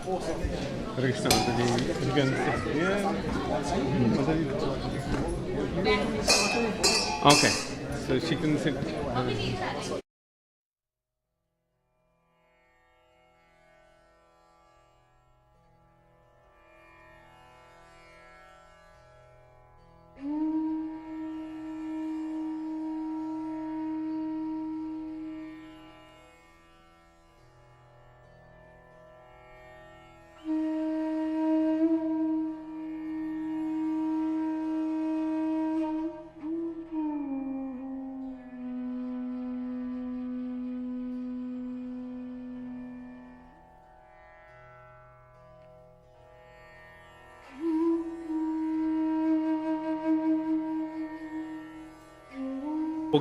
Hare Krishna, Mataji. You can sit here. Mataji. Okay, so she can sit.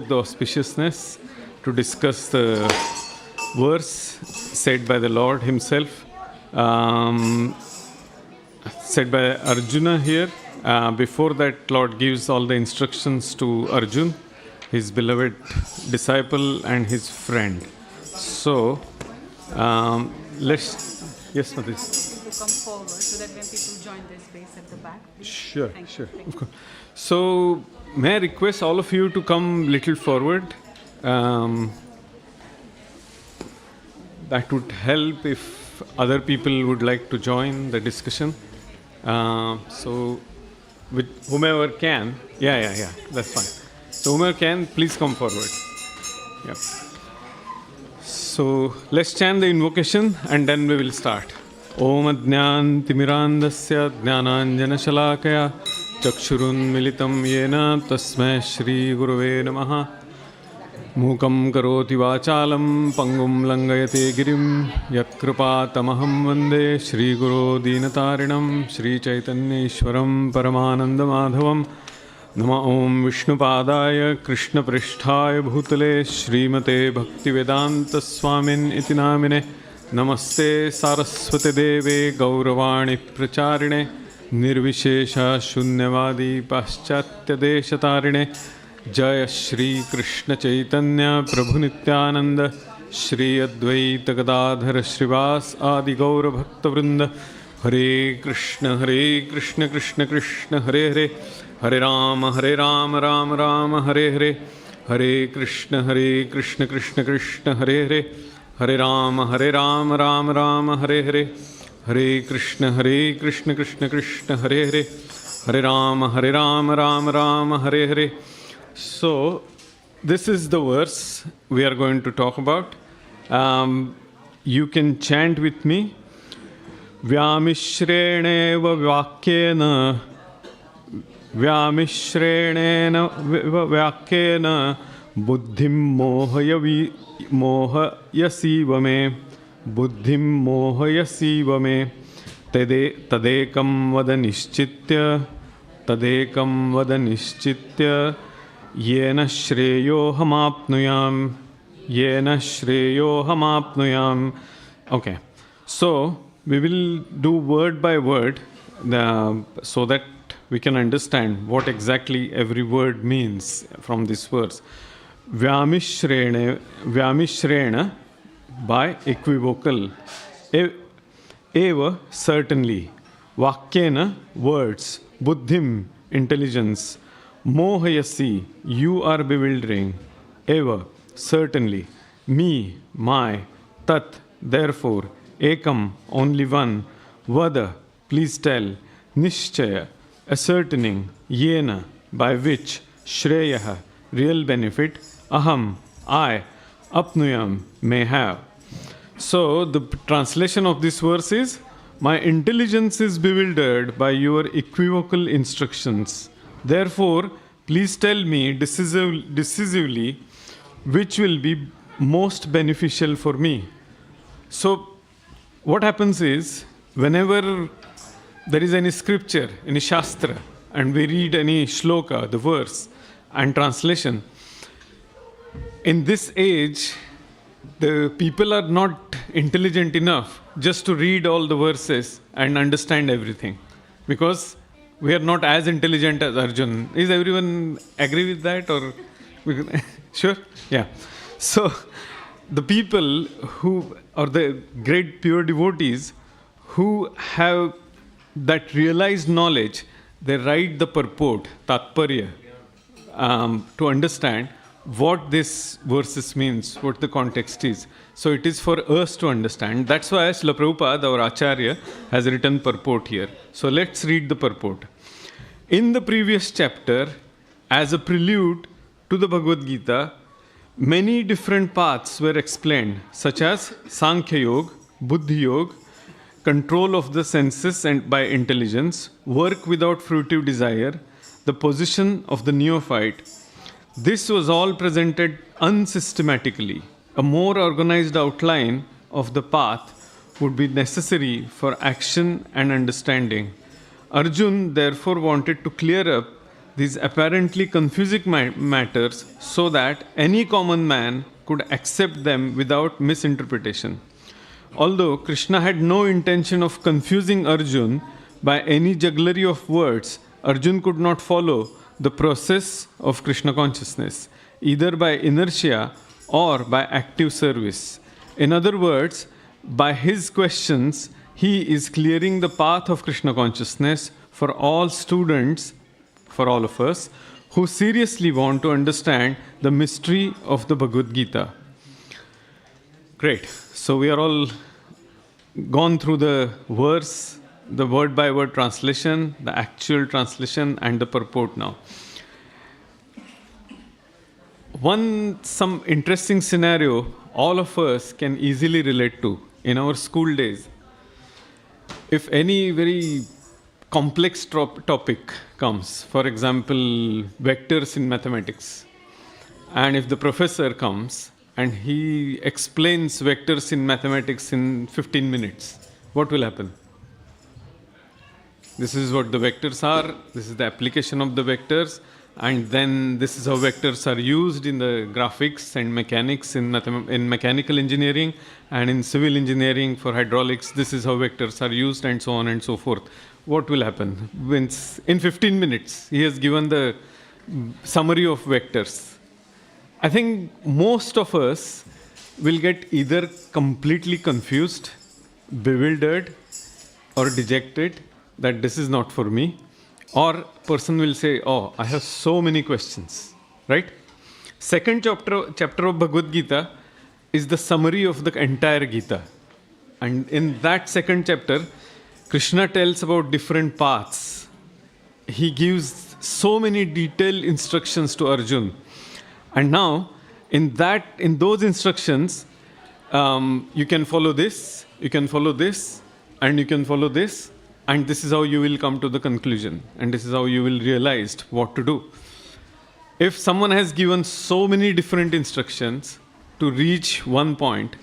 The auspiciousness to discuss the verse said by the Lord Himself, said by Arjuna here. Before that, Lord gives all the instructions to Arjun, his beloved disciple and his friend. So, let's. Yes, Mataji. To come forward so that when people join their space at the back. Please. Sure, sure. Of course. So, may I request all of you to come little forward? That would help if other people would like to join the discussion. So, with whomever can, yeah, that's fine. So, whomever can, please come forward. Yeah. So, let's chant the invocation and then we will start. Om Adnyan Timirandasya Jnananjana Shalakaya Chakshurunmilitam Yena Tasmai Shri Gurave Namaha Mukam Karoti Vachalam Pangum Langayate Girim Yatkrupatamaham Vande Shri Guru Dinatarinam Shri Chaitanya Ishwaram Paramananda Madhavam Nama Om Vishnupadaya Krishna Pristhaya Bhutale Srimate Bhaktivedanta Swamin Iti Namine Namaste Saraswate Deve Gauravani Pracharine Nirvishesha Shunyavadi Paschatya Deshatarine Jaya Shri Krishna Chaitanya Prabhu Nityananda Shri Advaita Gadadhara Srivas Adi Gaura Bhakta Vrinda Hare Krishna Krishna Krishna Hare Hare Hare Rama Rama Rama Hare Hare Hare Krishna Krishna Krishna Hare Hare Hare Rama Rama Rama Hare Hare Hare Krishna Krishna Krishna Hare Hare Hare Rama Rama Rama Hare Hare. So, this is the verse we are going to talk about. You can chant with me. Vyamishreneva Vyakyena Buddhim Mohayasiva me Buddhim Mohayasiva me Tadekam Vada Nishchitya Yena Shreyo Hamapnuyam. Okay, so we will do word by word so that we can understand what exactly every word means from this verse. Vyamishrena by equivocal. Eva, certainly. Vakyena, words. Buddhim, intelligence. Mohayasi, you are bewildering. Eva, certainly. Me, my. Tat, therefore. Ekam, only one. Vada, please tell. Nishchaya, ascertaining. Yena, by which. Shreyaha, real benefit. Aham, I. Apnuyam, may have. So, the translation of this verse is, my intelligence is bewildered by your equivocal instructions. Therefore, please tell me decisively which will be most beneficial for me. So, what happens is, whenever there is any scripture, any shastra, and we read any shloka, the verse, and translation, in this age, the people are not intelligent enough just to read all the verses and understand everything. Because we are not as intelligent as Arjun. Is everyone agree with that? Or sure? Yeah. So, the people who are the great pure devotees who have that realized knowledge, they write the purport, tatparya, to understand what this verses means, what the context is. So it is for us to understand. That's why Srila Prabhupada, our Acharya, has written purport here. So let's read the purport. In the previous chapter, as a prelude to the Bhagavad Gita, many different paths were explained, such as Sankhya Yoga, Buddhi Yoga, control of the senses and by intelligence, work without fruitive desire, the position of the neophyte. This was all presented unsystematically. A more organized outline of the path would be necessary for action and understanding. Arjun therefore wanted to clear up these apparently confusing matters so that any common man could accept them without misinterpretation. Although Krishna had no intention of confusing Arjun by any jugglery of words, Arjun could not follow the process of Krishna consciousness, either by inertia or by active service. In other words, by his questions, he is clearing the path of Krishna consciousness for all students, for all of us, who seriously want to understand the mystery of the Bhagavad Gita. Great. So we are all gone through the verse, the word by word translation, the actual translation, and the purport now. Some interesting scenario all of us can easily relate to in our school days. If any very complex topic comes, for example, vectors in mathematics, and if the professor comes and he explains vectors in mathematics in 15 minutes, what will happen? This is what the vectors are, this is the application of the vectors, and then this is how vectors are used in the graphics and mechanics in mechanical engineering, and in civil engineering for hydraulics, this is how vectors are used, and so on and so forth. What will happen? In 15 minutes, he has given the summary of vectors. I think most of us will get either completely confused, bewildered, or dejected that this is not for me, or person will say, oh, I have so many questions, right? Second chapter of Bhagavad Gita is the summary of the entire Gita. And in that second chapter, Krishna tells about different paths. He gives so many detailed instructions to Arjun. And now, in those instructions, you can follow this, you can follow this, and you can follow this, and this is how you will come to the conclusion, and this is how you will realize what to do. If someone has given so many different instructions to reach one point,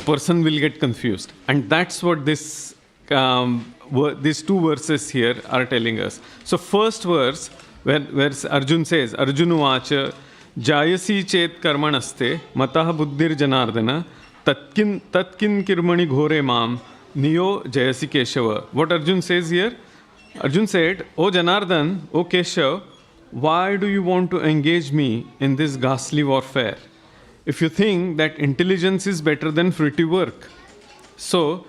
person will get confused. And that's what these two verses here are telling us. So first verse, where Arjun says, Arjunu vacha, jayasi chet karmanaste, matah buddhir janardana, tatkin kirmani ghore mam, niyo jayasi keshava. What Arjun says here? Arjun said, O Janardan, O Keshav, why do you want to engage me in this ghastly warfare? If you think that intelligence is better than fruitive work. So,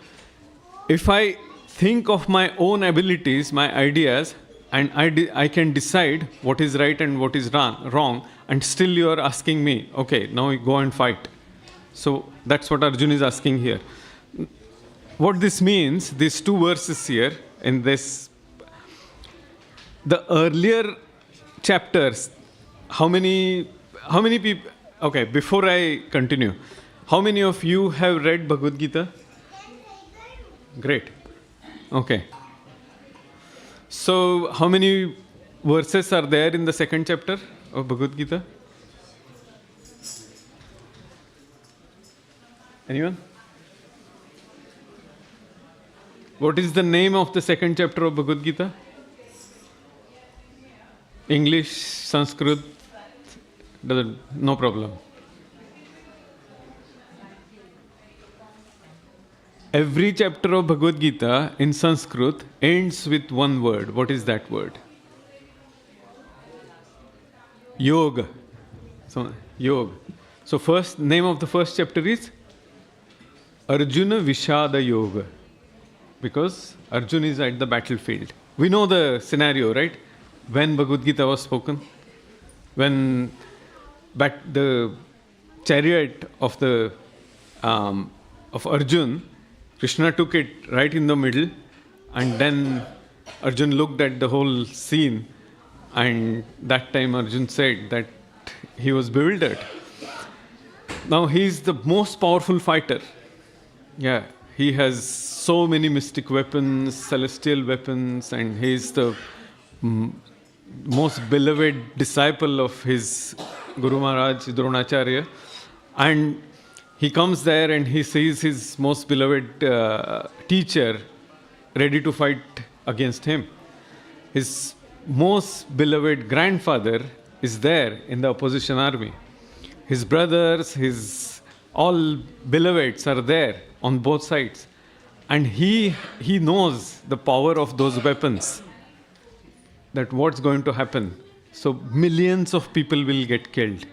if I think of my own abilities, my ideas, and I can decide what is right and what is wrong, and still you are asking me, okay, now you go and fight. So that's what Arjun is asking here. What this means, these two verses here, in this, the earlier chapters, how many people, okay, before I continue, how many of you have read Bhagavad Gita? Great. Okay. So, how many verses are there in the second chapter of Bhagavad Gita? Anyone? What is the name of the second chapter of Bhagavad Gita? English, Sanskrit, no problem. Every chapter of Bhagavad Gita in Sanskrit ends with one word. What is that word? Yoga. So, yoga. So name of the first chapter is Arjuna Vishada Yoga. because Arjun is at the battlefield. We know the scenario, right? When Bhagavad Gita was spoken, when the chariot of of Arjun, Krishna took it right in the middle, and then Arjun looked at the whole scene, and that time Arjun said that he was bewildered. Now he is the most powerful fighter. Yeah, he has so many mystic weapons, celestial weapons, and he is the most beloved disciple of his Guru Maharaj, Dronacharya. And he comes there and he sees his most beloved teacher ready to fight against him. His most beloved grandfather is there in the opposition army. His brothers, his all beloveds are there on both sides. And he knows the power of those weapons, that what's going to happen. So millions of people will get killed.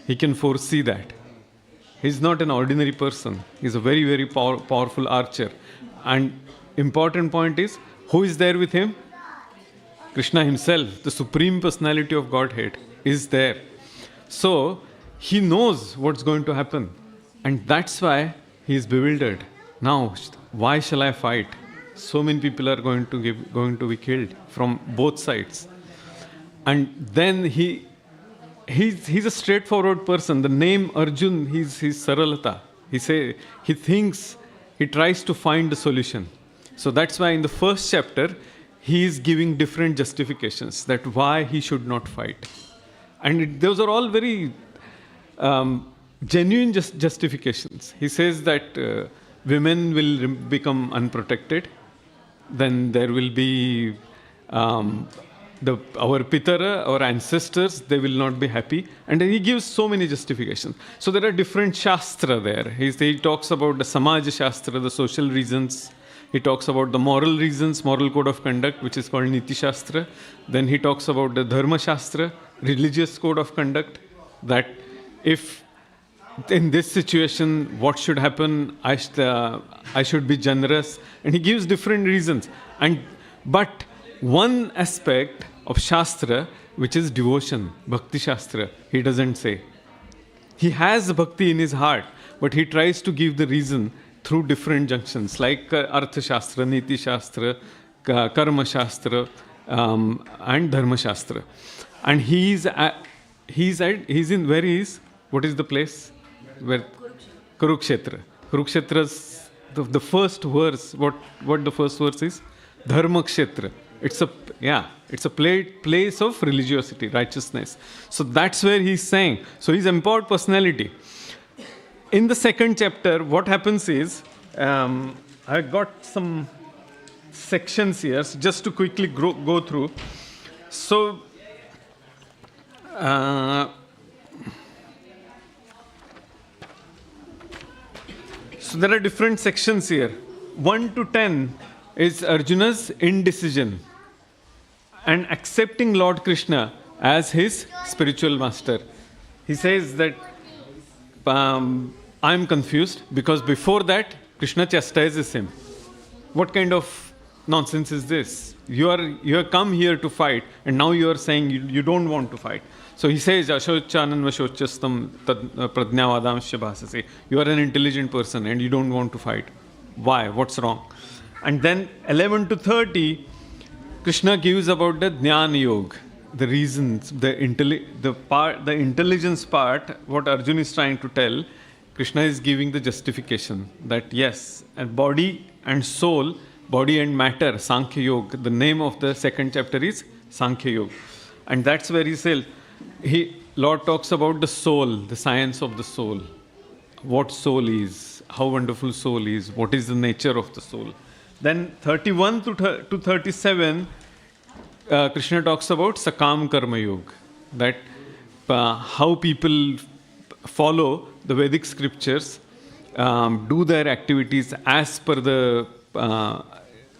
He can foresee that. He's not an ordinary person. He's a very, very powerful archer. And important point is, who is there with him? Krishna himself, the Supreme Personality of Godhead, is there. So he knows what's going to happen. And that's why he is bewildered. Now, why shall I fight? So many people are going to be killed from both sides. And then he's a straightforward person. The name Arjun, he's Saralata. He tries to find the solution. So that's why in the first chapter, he is giving different justifications that why he should not fight. And those are all very genuine justifications. He says that women will become unprotected. Then there will be our Pitara, our ancestors, they will not be happy. And then he gives so many justifications. So there are different Shastra there. He talks about the Samaj Shastra, the social reasons. He talks about the moral reasons, moral code of conduct, which is called Niti Shastra. Then he talks about the Dharma Shastra, religious code of conduct, that if in this situation, what should happen? I should be generous. And he gives different reasons. But one aspect of Shastra, which is devotion, Bhakti Shastra, he doesn't say. He has Bhakti in his heart, but he tries to give the reason through different junctions, like Artha Shastra, Niti Shastra, Karma Shastra, and Dharma Shastra. And he's in where he is? What is the place? Where Kurukshetra. Kurukshetra's the first verse. What the first verse is? Dharma Kshetra. It's a place of religiosity, righteousness. So that's where he's saying. So he's empowered personality. In the second chapter, what happens is, I got some sections here just to quickly go through. So there are different sections here. 1 to 10 is Arjuna's indecision and accepting Lord Krishna as his spiritual master. He says that I'm confused because before that Krishna chastises him. What kind of nonsense is this? You have come here to fight, and now you are saying you don't want to fight. So he says, Ashochanam vashochastam pradnyavadamsya bhasase. You are an intelligent person and you don't want to fight. Why? What's wrong? And then 11 to 30, Krishna gives about the Jnana Yoga, the reasons, the intelligence part, what Arjuna is trying to tell. Krishna is giving the justification that yes, and body and soul, body and matter, Sankhya Yoga. The name of the second chapter is Sankhya Yoga. And that's where he says, Lord talks about the soul, the science of the soul. What soul is, how wonderful soul is, what is the nature of the soul. Then 31 to 37, Krishna talks about Sakam Karma Yoga. That how people follow the Vedic scriptures, do their activities as per the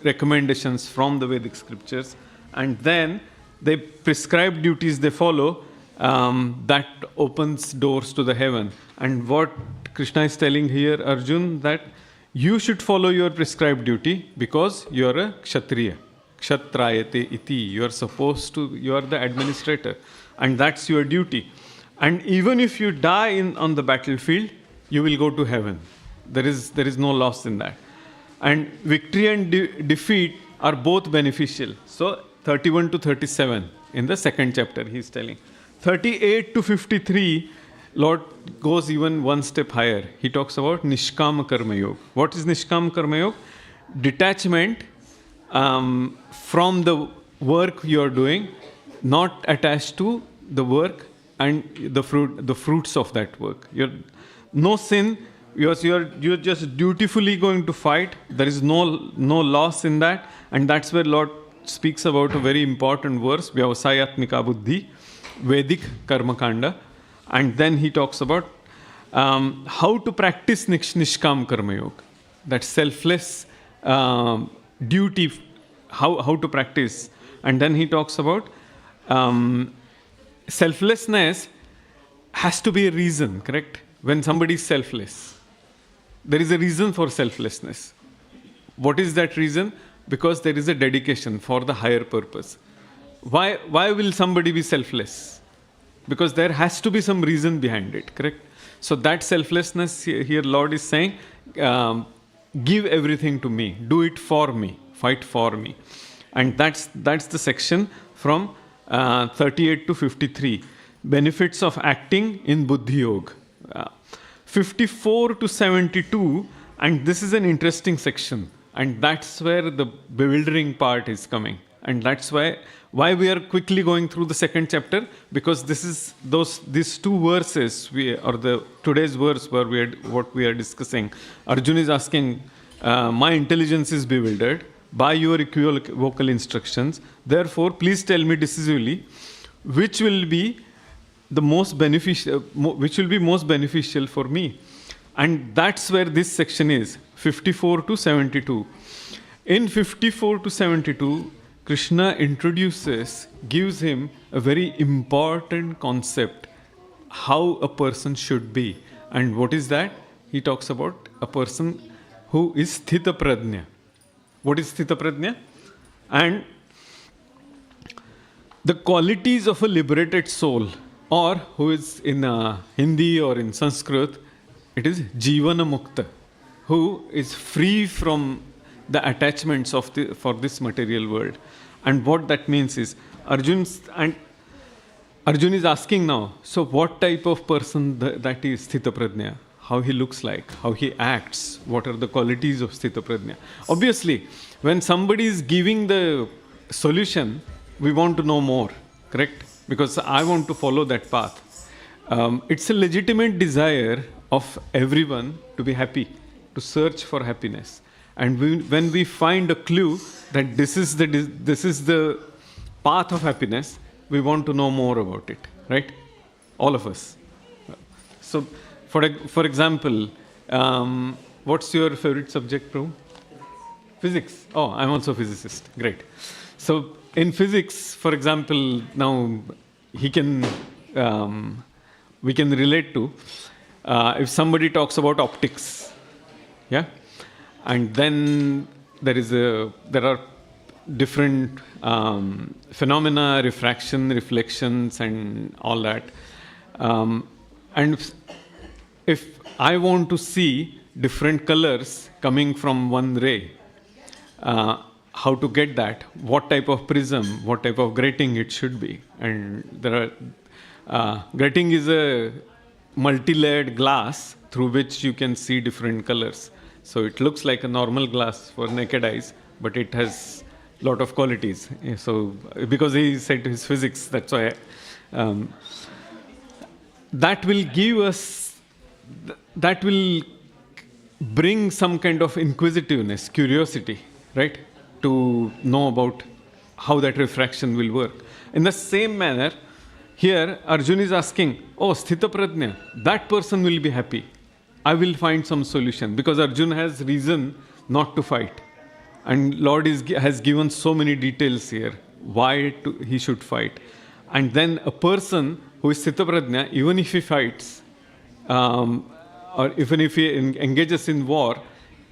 recommendations from the Vedic scriptures, and then they prescribed duties they follow, that opens doors to the heaven. And what Krishna is telling here, Arjun, that you should follow your prescribed duty because you are a kshatriya. Kshatrayate iti. You are supposed to, you are the administrator. And that's your duty. And even if you die on the battlefield, you will go to heaven. There is no loss in that. And victory and defeat are both beneficial. So 31 to 37 in the second chapter he is telling. 38 to 53, Lord goes even one step higher. He talks about Nishkama Karma Yoga. What is Nishkama Karma Yoga? Detachment from the work you are doing, not attached to the work and the fruits of that work. No sin. You're just dutifully going to fight. There is no loss in that, and that's where Lord speaks about a very important verse, Vyavasayatmika Buddhi, Vedic Karma Kanda, and then he talks about how to practice Nishkam Karma Yoga, that selfless duty, how to practice, and then he talks about selflessness has to be a reason, correct? When somebody is selfless, there is a reason for selflessness. What is that reason? Because there is a dedication for the higher purpose. Why will somebody be selfless? Because there has to be some reason behind it, correct? So that selflessness here Lord is saying, give everything to me, do it for me, fight for me. And that's the section from 38 to 53. Benefits of acting in Buddhi Yoga. 54 to 72, and this is an interesting section, and that's where the bewildering part is coming, and that's why we are quickly going through the second chapter, because these two verses today's verse where what we are discussing. Arjuna is asking, my intelligence is bewildered by your equivocal instructions. Therefore, please tell me decisively which will be most beneficial for me. And that's where this section is, 54 to 72. In 54 to 72, Krishna gives him a very important concept, how a person should be. And what is that? He talks about a person who is sthita prajna. What is sthita prajna? And the qualities of a liberated soul, or who is in Hindi or in Sanskrit, it is Jivana Mukta, who is free from the attachments for this material world. And what that means is, Arjun is asking now, so what type of person that is Sthita Prajna? How he looks like, how he acts, what are the qualities of Sthita Prajna? Obviously, when somebody is giving the solution, we want to know more, correct? Because I want to follow that path. It's a legitimate desire of everyone to be happy, to search for happiness. And when we find a clue that this is the path of happiness, we want to know more about it, right? All of us. So, for example, what's your favorite subject, Prabhu? Physics. Oh, I'm also a physicist. Great. So, in physics, for example, now we can relate to if somebody talks about optics, yeah, and then there are different phenomena, refraction, reflections, and all that. And if I want to see different colors coming from one ray, how to get that? What type of prism, what type of grating it should be? And grating is a multi-layered glass through which you can see different colors. So it looks like a normal glass for naked eyes, but it has a lot of qualities. So because he said his physics, that's why that will give us, that will bring some kind of inquisitiveness, curiosity, right? To know about how that refraction will work. In the same manner, here Arjuna is asking, oh, Sthita Prajna, that person will be happy. I will find some solution, because Arjuna has reason not to fight. And Lord has given so many details here, why he should fight. And then a person who is Sthita Prajna, even if he fights, or even if he engages in war,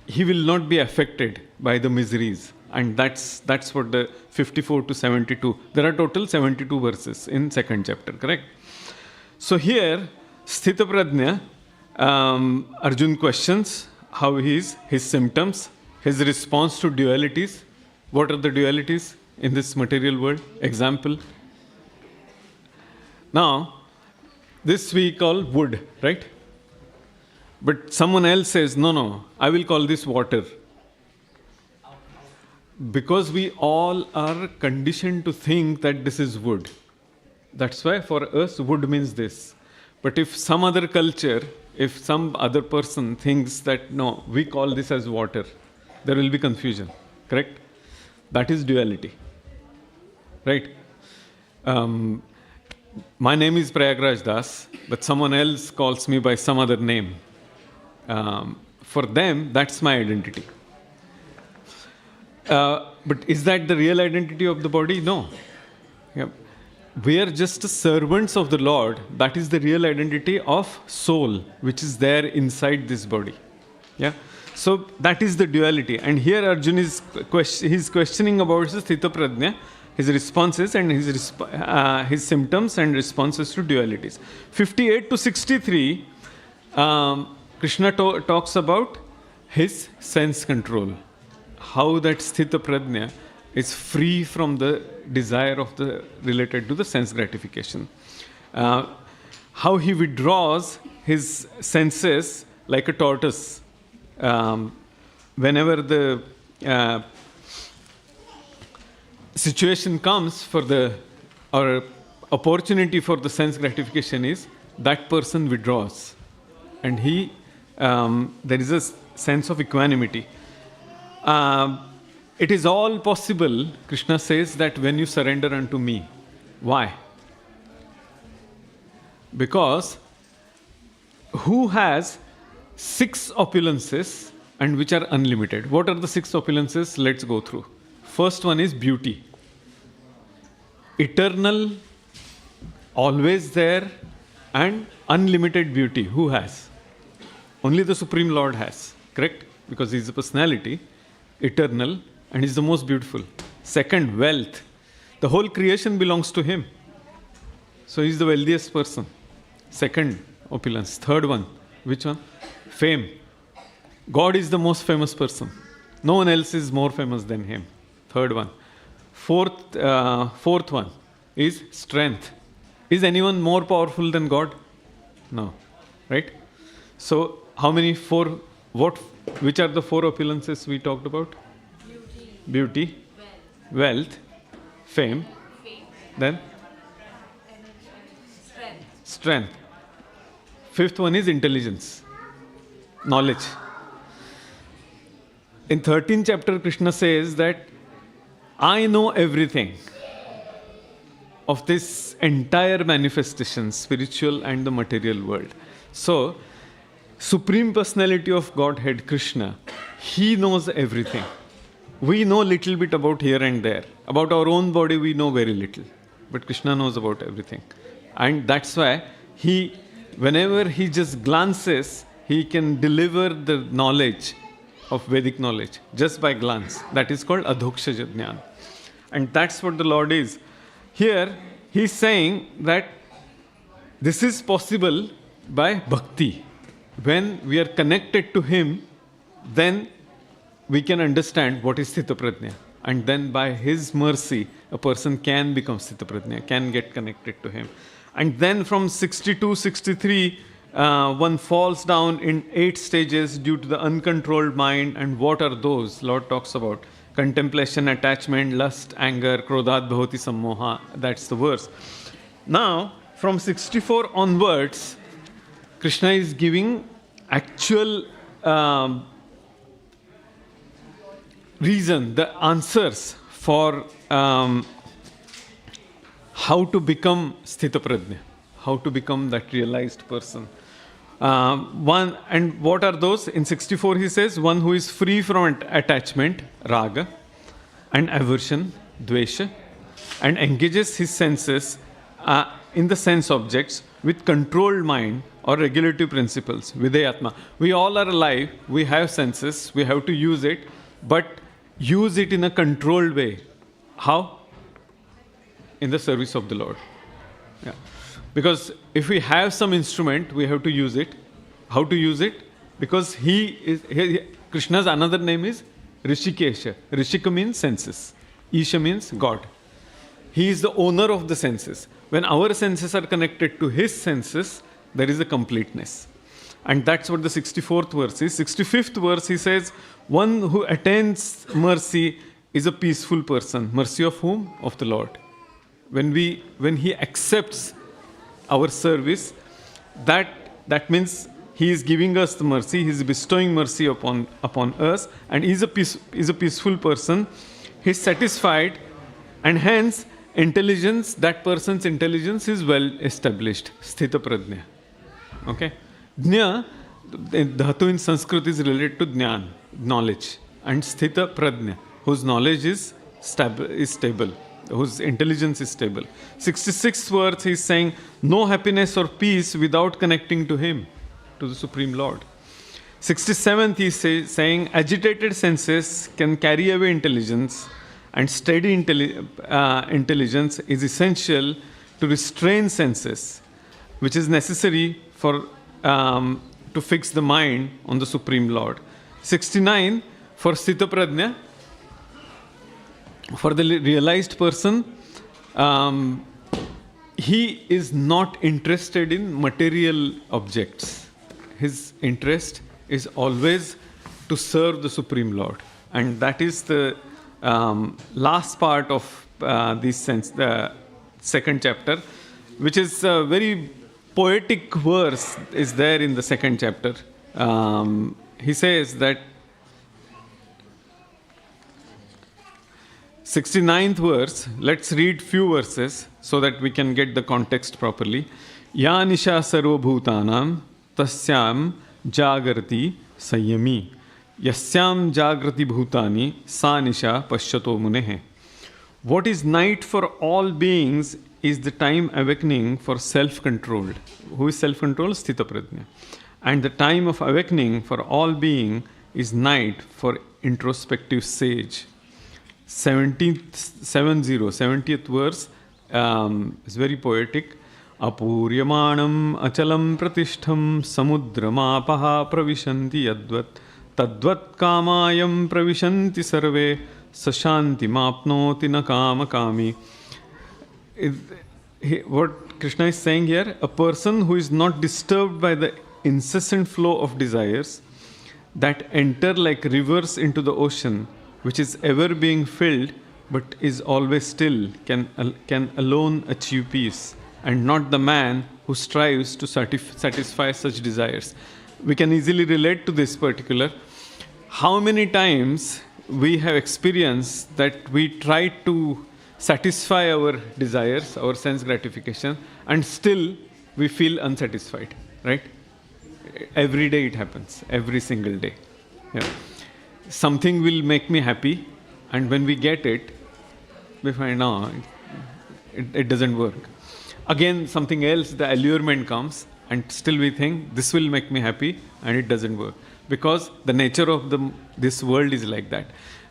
he will not be affected by the miseries. And that's what the 54 to 72. There are total 72 verses in second chapter, correct? So here, Sthita Prajna, Arjun questions how he is, his symptoms, his response to dualities. What are the dualities in this material world? Example. Now, this we call wood, right? But someone else says, no, I will call this water. Because we all are conditioned to think that this is wood. That's why for us wood means this. But if some other culture, if some other person thinks that no, we call this as water, there will be confusion, correct? That is duality, right? My name is Prayagraj Das, but someone else calls me by some other name. For them, that's my identity. But is that the real identity of the body? No. Yeah. We are just servants of the Lord. That is the real identity of soul, which is there inside this body. Yeah. So that is the duality. And here Arjuna is he's questioning about his Sthita Prajna, his responses and his symptoms and responses to dualities. 58 to 63, Krishna talks about his sense control. How that Sthita Prajna is free from the desire of related to the sense gratification. How he withdraws his senses like a tortoise. Whenever the situation comes or opportunity for the sense gratification is, that person withdraws. And there is a sense of equanimity. It is all possible, Krishna says, that when you surrender unto me. Why? Because who has 6 opulences and which are unlimited? What are the 6 opulences? Let's go through. First one is beauty. Eternal, always there, and unlimited beauty. Who has? Only the Supreme Lord has, correct? Because he is a personality, eternal, and is the most beautiful. Second, wealth. The whole creation belongs to him. So he is the wealthiest person. Second, opulence. Third one, which one? Fame. God is the most famous person. No one else is more famous than him. Third one. Fourth one is strength. Is anyone more powerful than God? No. Right? So how many which are the 4 opulences we talked about? Beauty, wealth, fame, then strength. Fifth one is intelligence, knowledge. In 13th chapter, Krishna says that I know everything of this entire manifestation, spiritual and the material world. So, Supreme Personality of Godhead, Krishna, he knows everything. We know little bit about here and there. About our own body, we know very little. But Krishna knows about everything. And that's why whenever he just glances, he can deliver the knowledge of Vedic knowledge just by glance. That is called Adhokshaja Jnana. And that's what the Lord is. Here, he's saying that this is possible by bhakti. When we are connected to him, then we can understand what is Sthita Prajna. And then by his mercy, a person can become Sthita Prajna, can get connected to him. And then from 62, 63, one falls down in 8 stages due to the uncontrolled mind. And what are those? Lord talks about contemplation, attachment, lust, anger, krodhat bhavati sammoha. That's the verse. Now, from 64 onwards, Krishna is giving actual reason, the answers for how to become Sthita Prajna, how to become that realized person. And what are those? In 64 he says, one who is free from attachment, raga, and aversion, dvesha, and engages his senses in the sense objects with controlled mind or regulative principles, Videyatma. We all are alive, we have senses, we have to use it, but use it in a controlled way. How? In the service of the Lord. Yeah. Because if we have some instrument, we have to use it. How to use it? Because Krishna's another name is Rishikesha. Rishika means senses. Isha means God. He is the owner of the senses. When our senses are connected to his senses, there is a completeness. And that's what the 64th verse is. 65th verse, he says, one who attains mercy is a peaceful person. Mercy of whom? Of the Lord. When he accepts our service, that means he is giving us the mercy, he is bestowing mercy upon us, and he is a peaceful person. He is satisfied, and hence intelligence, that person's intelligence is well established. Sthita prajna. Okay? Jna, dhatu in Sanskrit is related to jnana, knowledge. And sthita prajna, whose knowledge is stable, whose intelligence is stable. 66th verse, he is saying, no happiness or peace without connecting to him, to the Supreme Lord. 67th, he is saying, agitated senses can carry away intelligence, and steady intelligence is essential to restrain senses, which is necessary for to fix the mind on the Supreme Lord. 69, for Sthita Prajna, for the realized person, he is not interested in material objects. His interest is always to serve the Supreme Lord. And that is the last part of the second chapter, which is a very poetic verse is there in the second chapter. He says that 69th verse, let's read few verses so that we can get the context properly. Ya nisha sarva bhutanam tasyam jagrati sanyami yasyam jagrati bhutani sa nisha pashyato munehe. What is night for all beings is the time awakening for self-controlled. Who is self-controlled? Sthita prajna. And the time of awakening for all being is night for introspective sage. 70th verse is very poetic. Apuryamanam achalam pratishtham samudramapaha pravishanti yadvat tadvat kamayam pravishanti sarve sashanti mapnoti na kama kami. What Krishna is saying here, a person who is not disturbed by the incessant flow of desires that enter like rivers into the ocean, which is ever being filled but is always still, can alone achieve peace, and not the man who strives to satisfy such desires. We can easily relate to this particular. How many times we have experienced that we try to satisfy our desires, our sense gratification, and still we feel unsatisfied, right? Every day it happens, every single day. Yeah. Something will make me happy, and when we get it, we find, no, it doesn't work. Again, something else, the allurement comes, and still we think, this will make me happy, and it doesn't work. Because the nature of this world is like that.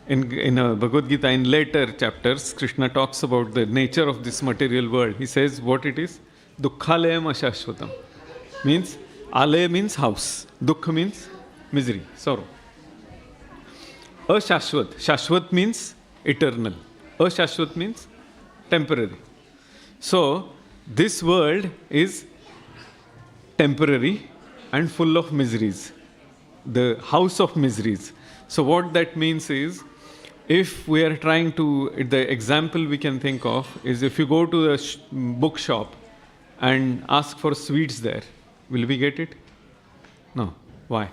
In Bhagavad Gita, in later chapters, Krishna talks about the nature of this material world. He says what it is. Dukkhalayam ashashvatam. Means, alaya means house. Dukkha means misery, sorrow. Ashashvat. Shashvat means eternal. Ashashvat means temporary. So, this world is temporary and full of miseries. The house of miseries. So what that means is, if we are trying to, the example we can think of is if you go to the bookshop and ask for sweets there, will we get it? No. Why?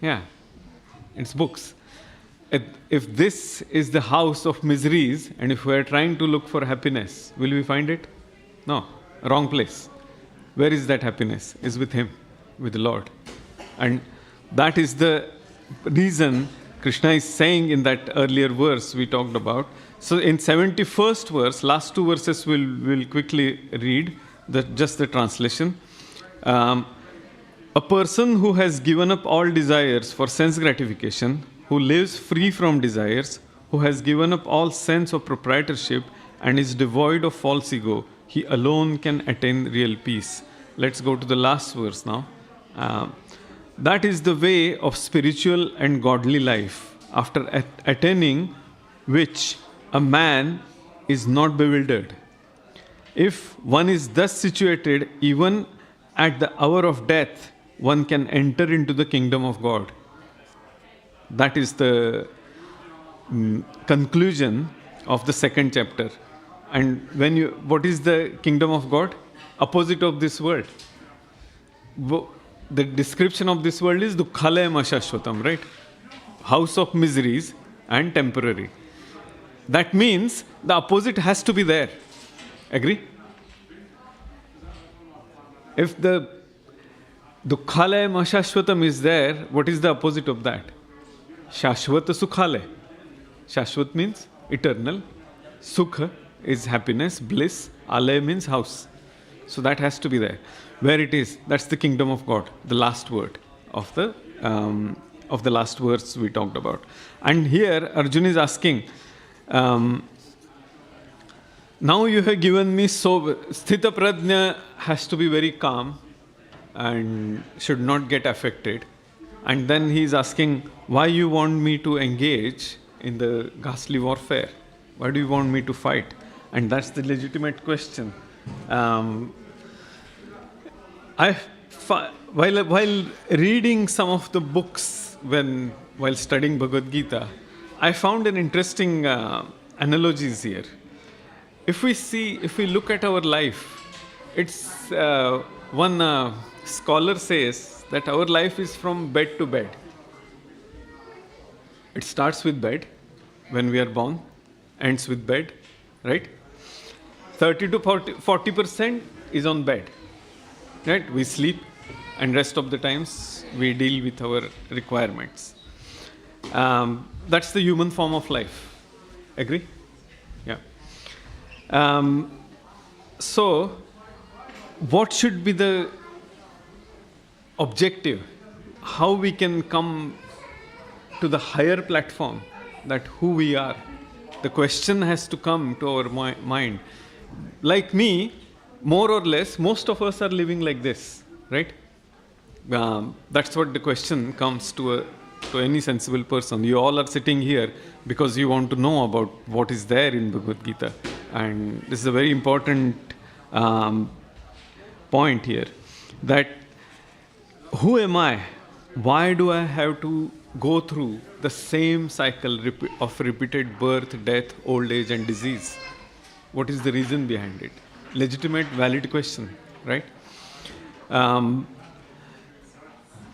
Yeah, it's books. If this is the house of miseries, and if we are trying to look for happiness, will we find it? No, wrong place. Where is that happiness? Is with Him, with the Lord. And that is the reason Krishna is saying in that earlier verse we talked about. So in 71st verse, last two verses we'll quickly read. just the translation. Um, a person who has given up all desires for sense gratification, who lives free from desires, who has given up all sense of proprietorship and is devoid of false ego, he alone can attain real peace. Let's go to the last verse now. That is the way of spiritual and godly life, after attaining which a man is not bewildered. If one is thus situated, even at the hour of death, one can enter into the kingdom of God. That is the conclusion of the second chapter. And what is the kingdom of God? Opposite of this world. The description of this world is Dukkhalayam Ashashvatam, right? House of miseries and temporary. That means the opposite has to be there. Agree? If the Dukkhalayam Ashashvatam is there, what is the opposite of that? Shashvata Sukhalaya. Shashvat means eternal. Sukha is happiness, bliss. Alaya means house. So that has to be there. Where it is, that's the kingdom of God, the last word of the last verse we talked about. And here Arjuna is asking, now you have given me Sthita Prajna has to be very calm and should not get affected. And then he is asking, why you want me to engage in the ghastly warfare? Why do you want me to fight? And that's the legitimate question. While reading some of the books while studying Bhagavad Gita, I found an interesting analogies here. If we look at our life, it's one scholar says that our life is from bed to bed. It starts with bed when we are born, ends with bed, right? 30 to 40% is on bed, right? We sleep, and rest of the times we deal with our requirements. That's the human form of life. Agree? Yeah. So, what should be the objective? How we can come to the higher platform, that who we are? The question has to come to our mind. Like me, more or less, most of us are living like this, right? That's what the question comes to any sensible person. You all are sitting here because you want to know about what is there in Bhagavad Gita. And this is a very important point here, that who am I? Why do I have to go through the same cycle of repeated birth, death, old age and disease? What is the reason behind it? Legitimate, valid question, right?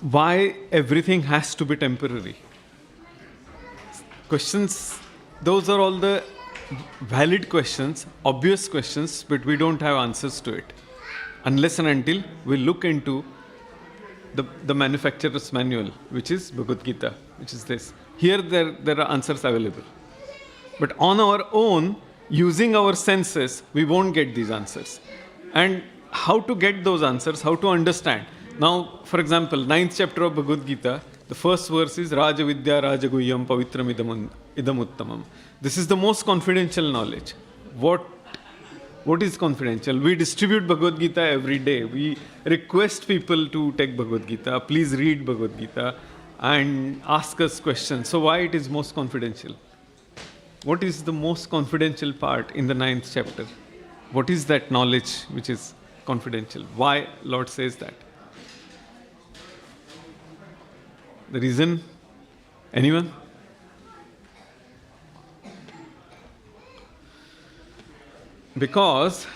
Why everything has to be temporary? Questions, those are all the valid questions, obvious questions, but we don't have answers to it. Unless and until we look into the manufacturer's manual, which is Bhagavad Gita, which is this. Here there are answers available. But on our own, using our senses, we won't get these answers. And how to get those answers, how to understand. Now, for example, 9th chapter of Bhagavad Gita, the first verse is Raja Vidya Raja Guhyam Pavitram Idam Uttamam. This is the most confidential knowledge. What is confidential? We distribute Bhagavad Gita every day. We request people to take Bhagavad Gita. Please read Bhagavad Gita and ask us questions. So why it is most confidential? What is the most confidential part in the 9th chapter? What is that knowledge which is confidential? Why Lord says that? The reason? Anyone? Because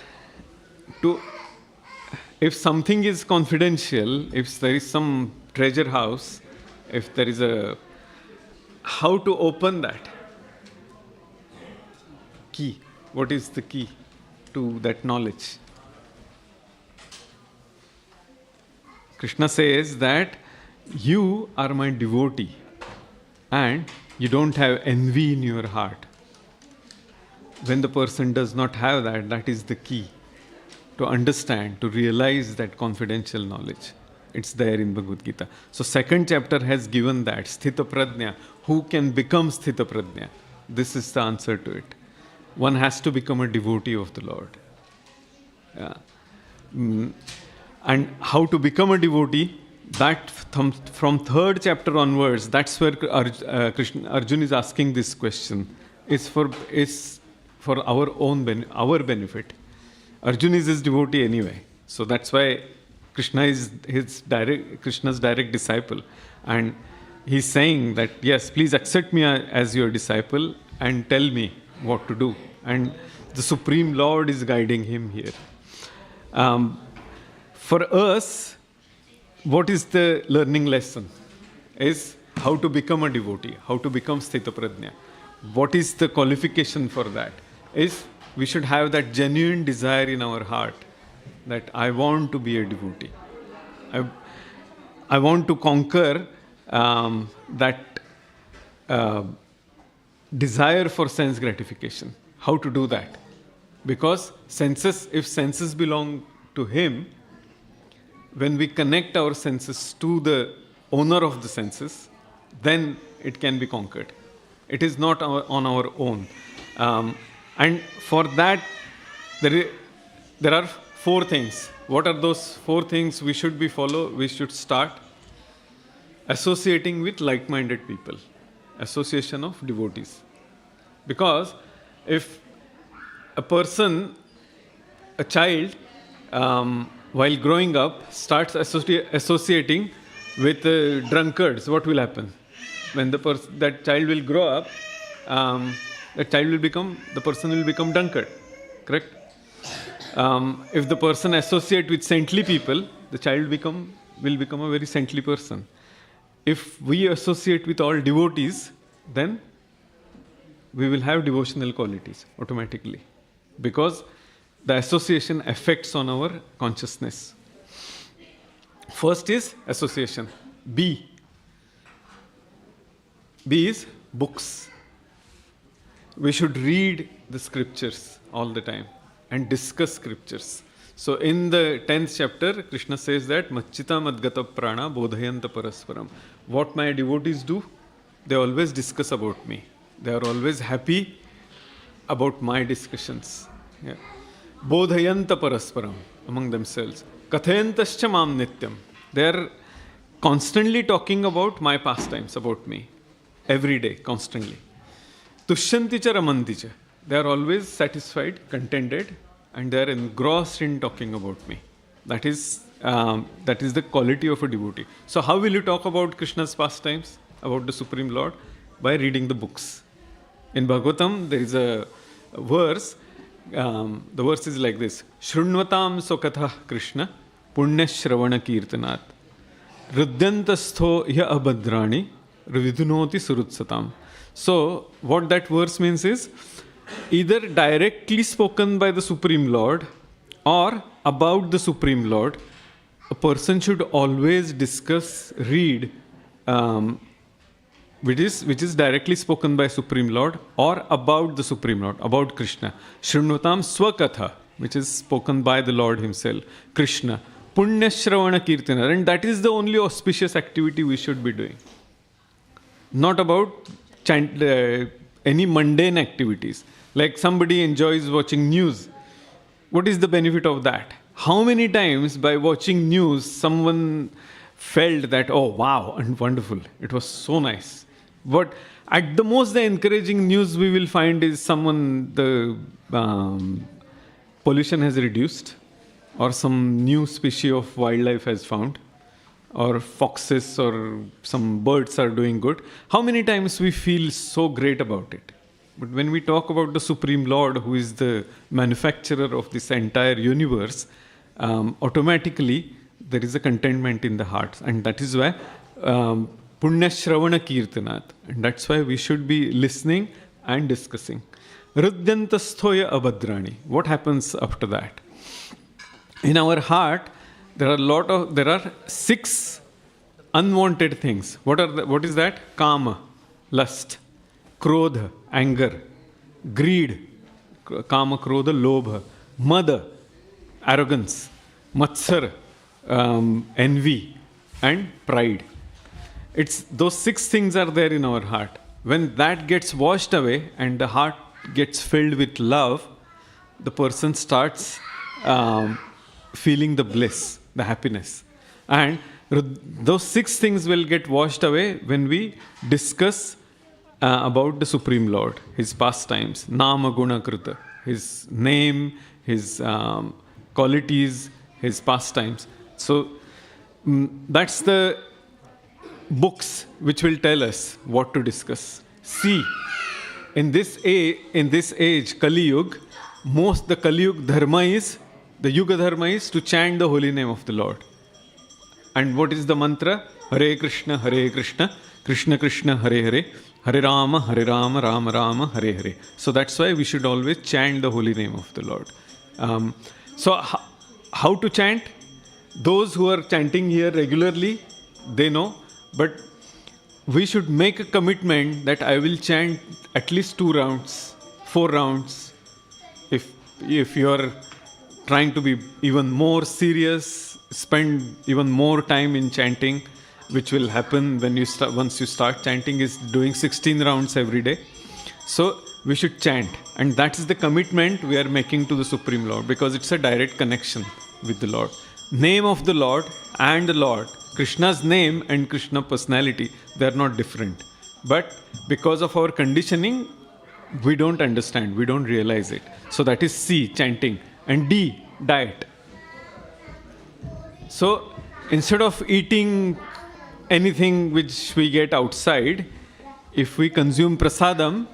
if something is confidential, if there is some treasure house, if there is how to open that? Key. What is the key to that knowledge? Krishna says that you are my devotee and you don't have envy in your heart. When the person does not have that, that is the key. to understand, to realize that confidential knowledge. It's there in Bhagavad Gita. So second chapter has given that, Sthita Prajna, who can become Sthita Prajna. This is the answer to it. One has to become a devotee of the Lord. Yeah. And how to become a devotee, that from third chapter onwards, that's where Arjun is asking this question. Is for our own our benefit. Arjun is his devotee anyway. So that's why Krishna is Krishna's direct disciple. And he's saying that, yes, please accept me as your disciple and tell me what to do. And the Supreme Lord is guiding him here. For us, what is the learning lesson? Is how to become a devotee, how to become Sthita Prajna. What is the qualification for that? Is we should have that genuine desire in our heart that I want to be a devotee. I want to conquer that desire for sense gratification. How to do that? Because if senses belong to him, when we connect our senses to the owner of the senses, then it can be conquered. It is not on our own. And for that, there are 4 things. What are those 4 things we should we should start? Associating with like-minded people. Association of devotees. Because if a child, while growing up, starts associating with drunkards, what will happen? When that child will grow up, the person will become drunkard. Correct? If the person associate with saintly people, the child will become a very saintly person. If we associate with all devotees, then we will have devotional qualities automatically. Because the association affects on our consciousness. First is association. B is books. We should read the scriptures all the time and discuss scriptures. So in the 10th chapter, Krishna says that Machchita Madgata Prana Bodhayanta Parasparam. What my devotees do, they always discuss about me. They are always happy about my discussions. Yeah. Bodhayanta Parasparam, among themselves. Kathayantascha Mam Nityam. They are constantly talking about my pastimes, about me. Every day, constantly. Tushyanticha Ramanticha. They are always satisfied, contented, and they are engrossed in talking about me. That is the quality of a devotee. So how will you talk about Krishna's pastimes, about the Supreme Lord? By reading the books. In Bhagavatam, there is a verse. The verse is like this: Shrunvatam sokatha Krishna punya shravana kirtanat Rudyantastho ya abhadrani vidunoti surutsatam. So what that verse means is either directly spoken by the Supreme Lord or about the Supreme Lord. A person should always read which is directly spoken by Supreme Lord or about the Supreme Lord, about Krishna. Shrunvatam swakatha, which is spoken by the Lord himself, Krishna. Punya shravana kirtana, and that is the only auspicious activity we should be doing. Not about any mundane activities. Like somebody enjoys watching news. What is the benefit of that? How many times by watching news someone felt that, oh wow, and wonderful, it was so nice. But at the most, the encouraging news we will find is the pollution has reduced, or some new species of wildlife has found, or foxes or some birds are doing good. How many times we feel so great about it? But when we talk about the Supreme Lord, who is the manufacturer of this entire universe, automatically there is a contentment in the heart. And that is why Punya Shravana Kirtanat. And that's why we should be listening and discussing. Rudyantasthoya abhadrani. What happens after that? In our heart, there are 6 unwanted things. What is that? Kama, lust, krodha, anger, greed, kama, krodha, lobha, mada, arrogance, matsar, envy, and pride. It's those 6 things are there in our heart. When that gets washed away and the heart gets filled with love, the person starts feeling the bliss, the happiness. And those 6 things will get washed away when we discuss about the Supreme Lord, His pastimes, Nama Guna Krita, His name, His qualities, His pastimes. So that's the books which will tell us what to discuss. See, in this age, Kali Yuga, the Kali Yuga dharma is, the Yuga dharma is to chant the holy name of the Lord. And what is the mantra? Hare Krishna, Krishna Krishna, Hare Hare, Hare Rama, Rama Rama, Hare Hare. So that's why we should always chant the holy name of the Lord. So how to chant? Those who are chanting here regularly, they know. But we should make a commitment that I will chant at least 2 rounds, 4 rounds. If you are trying to be even more serious, spend even more time in chanting, which will happen when once you start chanting, is doing 16 rounds every day. So we should chant, and that is the commitment we are making to the Supreme Lord, because it's a direct connection with the Lord. Name of the Lord and the Lord, Krishna's name and Krishna personality, they are not different. But because of our conditioning, we don't understand, we don't realize it. So that is C, chanting, and D, diet. So instead of eating anything which we get outside, if we consume prasadam,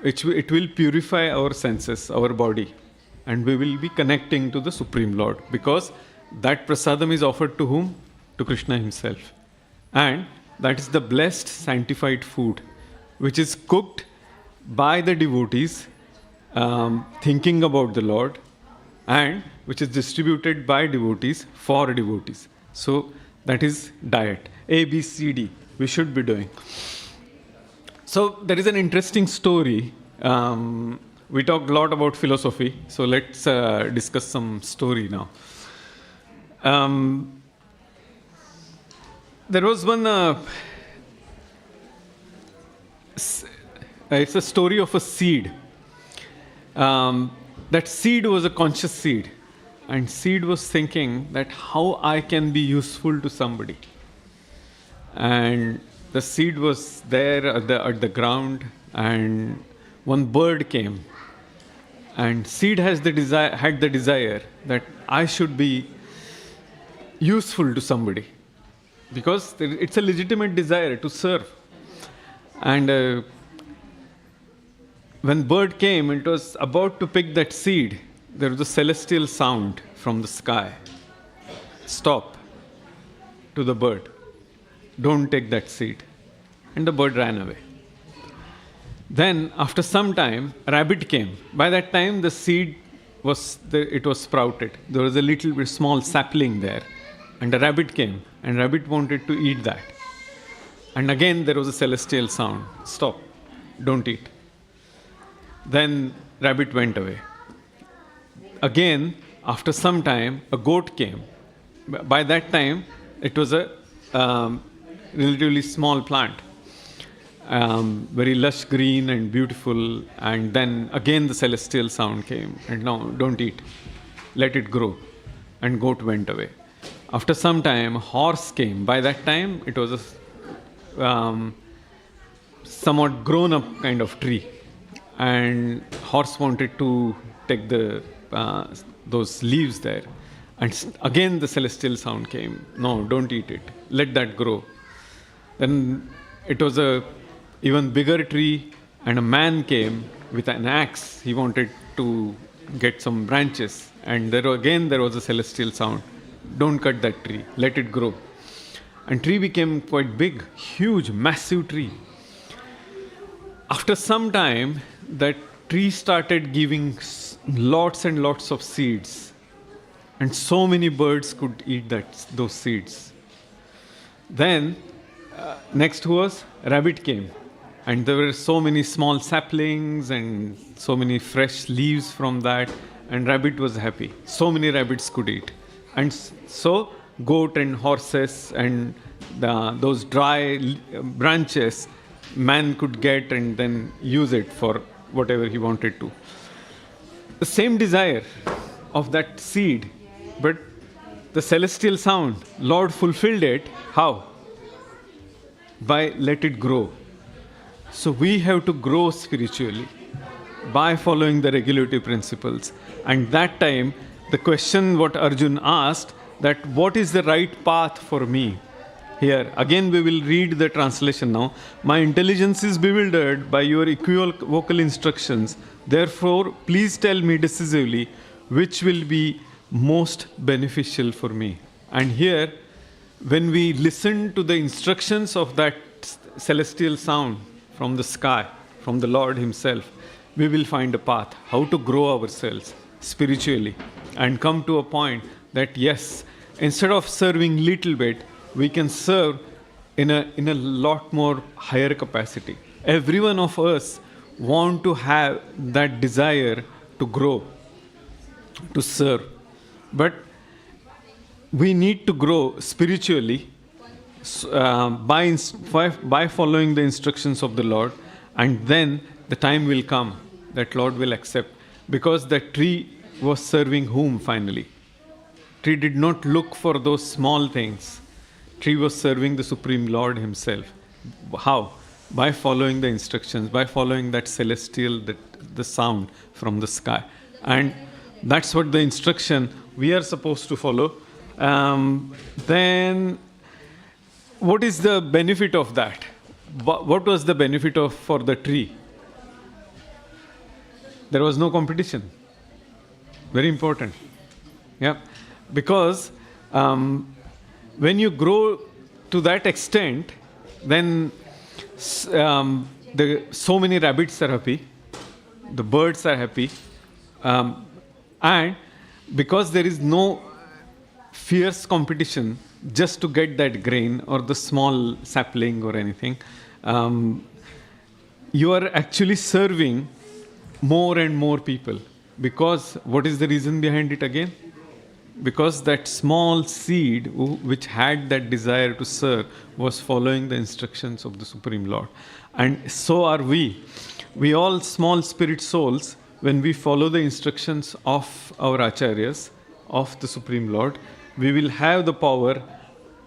it will purify our senses, our body, and we will be connecting to the Supreme Lord, because that prasadam is offered to whom? To Krishna himself. And that is the blessed, sanctified food, which is cooked by the devotees, thinking about the Lord, and which is distributed by devotees for devotees. So that is diet. A, B, C, D, we should be doing. So there is an interesting story. We talked a lot about philosophy, so let's discuss some story now. There was one, it's a story of a seed. That seed was a conscious seed, and seed was thinking that how I can be useful to somebody. And the seed was there at the ground, and one bird came, and seed had the desire that I should be useful to somebody, because it's a legitimate desire to serve. And when bird came, it was about to pick that seed, there was a celestial sound from the sky. Stop, to the bird. Don't take that seed. And the bird ran away. Then, after some time, a rabbit came. By that time, the seed was sprouted. There was a little bit small sapling there. And a rabbit came, and rabbit wanted to eat that. And again, there was a celestial sound. Stop, don't eat. Then rabbit went away. Again, after some time, a goat came. By that time, it was a relatively small plant, very lush green and beautiful. And then again the celestial sound came, and no, don't eat, let it grow. And goat went away. After some time, a horse came. By that time, it was a somewhat grown up kind of tree, and horse wanted to take those leaves there. And again the celestial sound came. No, don't eat it. Let that grow. Then it was a even bigger tree, and a man came with an axe. He wanted to get some branches. And there was a celestial sound. Don't cut that tree. Let it grow. And tree became quite big, huge, massive tree. After some time, that tree started giving lots and lots of seeds. And so many birds could eat those seeds. Then, next was rabbit came. And there were so many small saplings and so many fresh leaves from that. and rabbit was happy. So many rabbits could eat. And so goat and horses and those dry branches man could get and then use it for whatever he wanted to. The same desire of that seed, but the celestial sound, Lord fulfilled it. How? By let it grow. So we have to grow spiritually by following the regulative principles. And that time, the question what Arjun asked, that what is the right path for me? Here, again we will read the translation now. My intelligence is bewildered by your equivocal instructions. Therefore, please tell me decisively which will be most beneficial for me. And here, when we listen to the instructions of that celestial sound from the sky, from the Lord Himself, we will find a path how to grow ourselves spiritually and come to a point that yes, instead of serving little bit, we can serve in a lot more higher capacity. Every one of us want to have that desire to grow, to serve. But we need to grow spiritually by following the instructions of the Lord, and then the time will come that Lord will accept. Because the tree was serving whom finally? Tree did not look for those small things. Tree was serving the Supreme Lord Himself. How? By following the instructions, by following that celestial, the sound from the sky. And that's what the instruction we are supposed to follow. Then, what is the benefit of that? What was the benefit for the tree? There was no competition. Very important. Yeah, because when you grow to that extent, then so many rabbits are happy, the birds are happy, and because there is no fierce competition just to get that grain or the small sapling or anything, you are actually serving more and more people. Because what is the reason behind it again? Because that small seed which had that desire to serve was following the instructions of the Supreme Lord. And so are we. We all small spirit souls, when we follow the instructions of our acharyas, of the Supreme Lord, we will have the power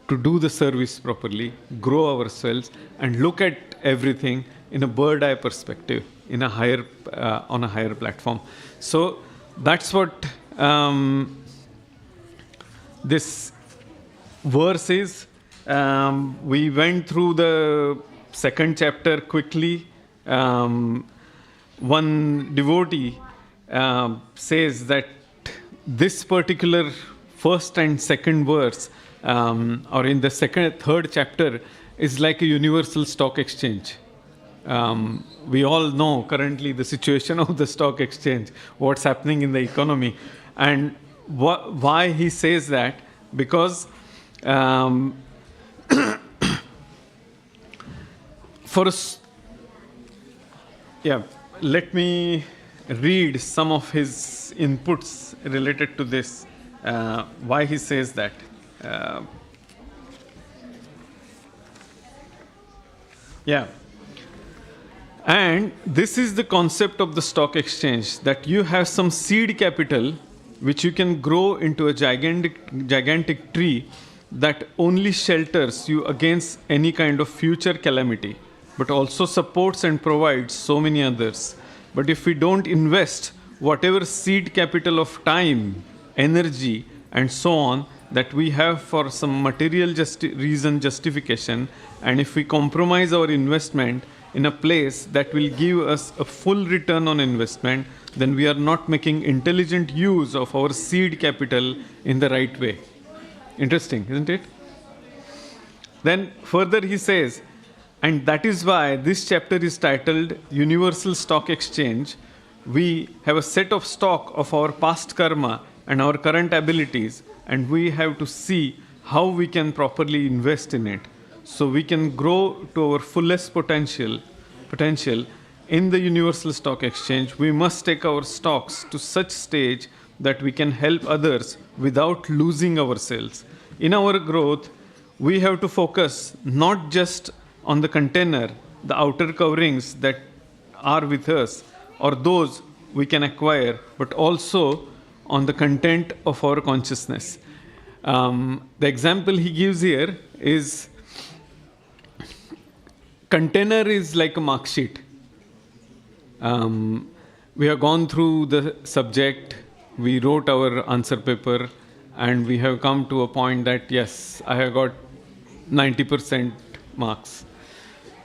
to do the service properly, grow ourselves, and look at everything in a bird-eye perspective, in a higher, on a higher platform. So that's what this verse is. We went through the second chapter quickly. One devotee says that this particular first and second verse, or in the third chapter, is like a universal stock exchange. We all know currently the situation of the stock exchange, what's happening in the economy. And why he says that? Because let me read some of his inputs related to this, why he says that. And this is the concept of the stock exchange, that you have some seed capital which you can grow into a gigantic tree that only shelters you against any kind of future calamity, but also supports and provides so many others. But if we don't invest whatever seed capital of time, energy, and so on that we have for some material justification, and if we compromise our investment in a place that will give us a full return on investment, then we are not making intelligent use of our seed capital in the right way. Interesting, isn't it? Then further he says, and that is why this chapter is titled Universal Stock Exchange. We have a set of stock of our past karma and our current abilities, and we have to see how we can properly invest in it, so we can grow to our fullest potential in the Universal Stock Exchange, we must take our stocks to such stage that we can help others without losing ourselves. In our growth, we have to focus not just on the container, the outer coverings that are with us, or those we can acquire, but also on the content of our consciousness. The example he gives here is container is like a mark sheet. We have gone through the subject, we wrote our answer paper, and we have come to a point that yes, I have got 90% marks.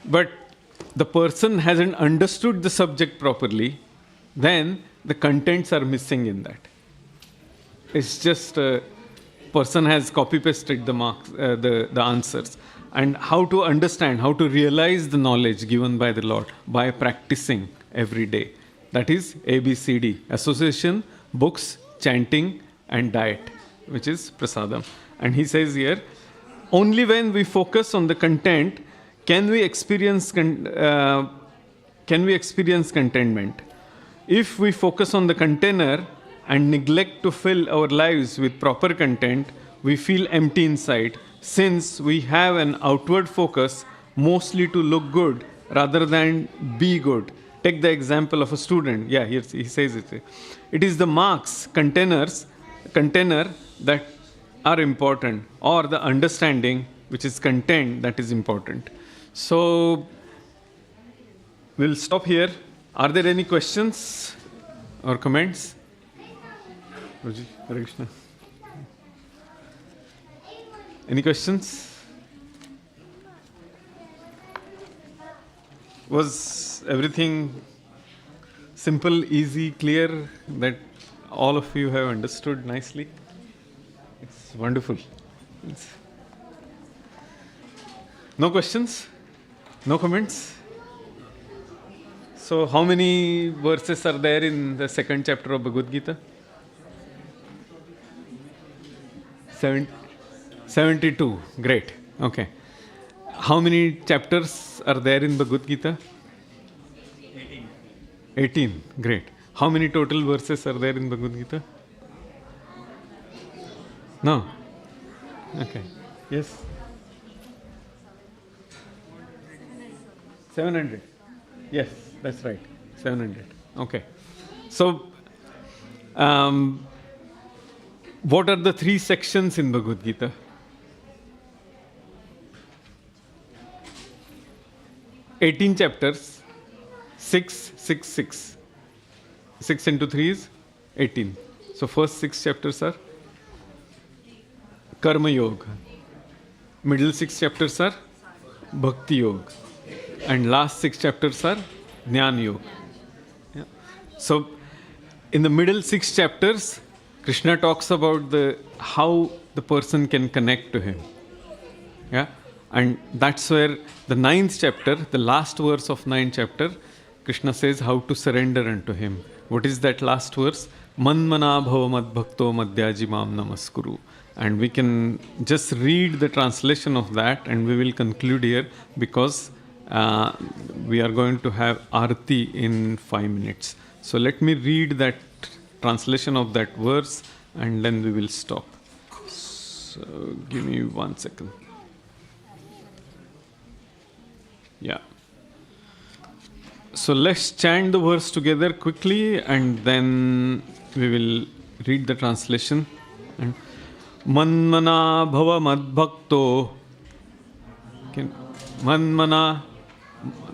But the person hasn't understood the subject properly, then the contents are missing in that. It's just a person has copy-pasted the marks, the answers. And how to understand, how to realize the knowledge given by the Lord? By practicing every day. That is ABCD, association, books, chanting, and diet, which is prasadam. And he says here, only when we focus on the content can we experience contentment. If we focus on the container and neglect to fill our lives with proper content, we feel empty inside, since we have an outward focus mostly to look good rather than be good. Take the example of a student. Yeah, here he says it. It is the marks, container that are important, or the understanding, which is content, that is important. So we'll stop here. Are there any questions or comments? Hare Krishna. Any questions? Was everything simple, easy, clear, that all of you have understood nicely? It's wonderful. No questions? No comments? So how many verses are there in the second chapter of Bhagavad Gita? 72. Great. Okay. How many chapters are there in Bhagavad Gita? 18. Great. How many total verses are there in Bhagavad Gita? No? Okay. Yes? 700. Yes, that's right. 700. Okay. So, what are the 3 sections in Bhagavad Gita? 18 chapters, 6, 6, 6. 6 into 3 is 18. So first 6 chapters are Karma Yoga. Middle 6 chapters are Bhakti Yoga. And last 6 chapters are Jnana Yoga. Yeah. So in the middle 6 chapters, Krishna talks about how the person can connect to him. Yeah. And that's where the 9th chapter, the last verse of 9th chapter, Krishna says how to surrender unto him. What is that last verse? Manmana bhava mad bhakto madhyaji mam namaskuru. And we can just read the translation of that, and we will conclude here, because we are going to have Arati in 5 minutes. So let me read that translation of that verse, and then we will stop. So give me 1 second. Yeah. So let's chant the verse together quickly, and then we will read the translation. And Manmana bhava madbhakto. Manmana.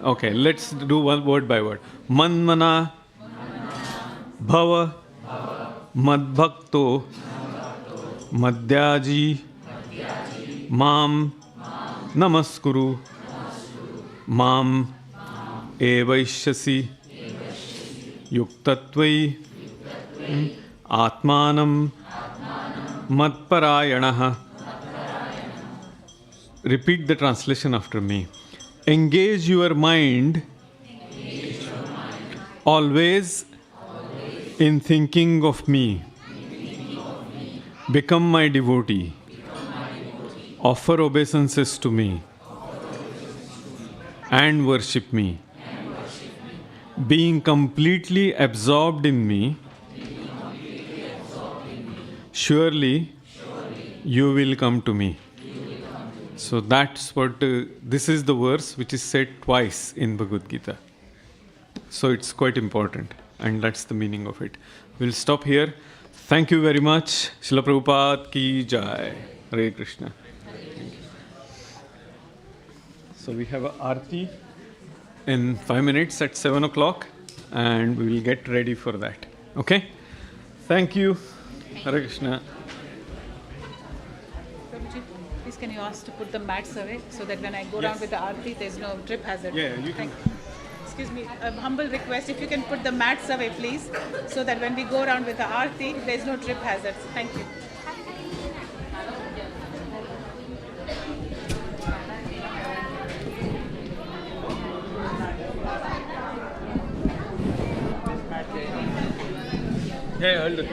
Okay, let's do one word by word. Manmana bhava madbhakto madhyaji mam namaskuru mam evaishyasi yuktatvai atmanam madparayanah. Repeat the translation after me. Engage your mind always in thinking of me. Become my devotee. Offer obeisances to me and worship me. being completely absorbed in me, surely you will come to me. So that's what, this is the verse which is said twice in Bhagavad Gita. So it's quite important, and that's the meaning of it. We'll stop here. Thank you very much. Srila Prabhupada ki jai. Hare Krishna. So we have a Aarti in 5 minutes at 7 o'clock, and we will get ready for that. Okay? Thank you. Hare Krishna. Prabhuji, please can you ask to put the mats away so that when I go Yes. down with the aarti, there's no trip hazard. Yeah, you can. Excuse me, a humble request, if you can put the mats away, please, so that when we go around with the aarti, there's no trip hazards. Thank you. Yeah, hold it.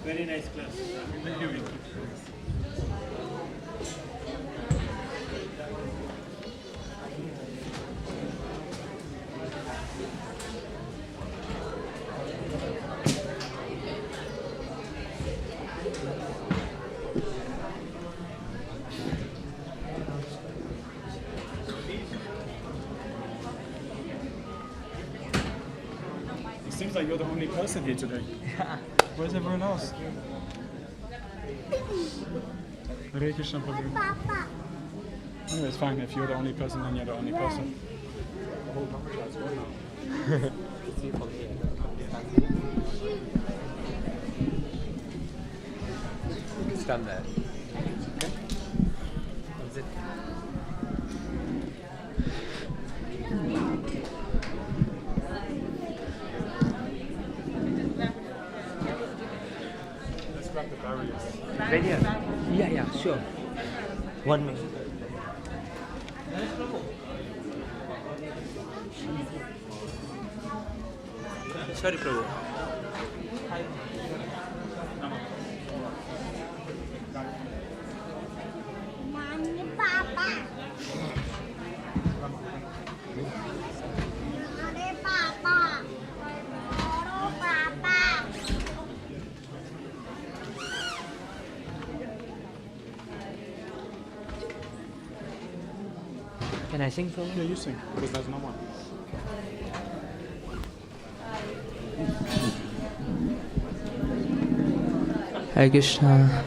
Very nice class. Thank you. It seems like you're the only person here today. Where's everyone else? Hare Krishna Prabhu. Anyway, it's fine. If you're the only person, then you're the only person. Stand there. Is it? Let's grab the barriers. Right here? Yeah, sure. 1 minute. Sorry, Prabhu. Can I sing, Prabhu? Yeah, you sing, because there's no one. Hare Krishna.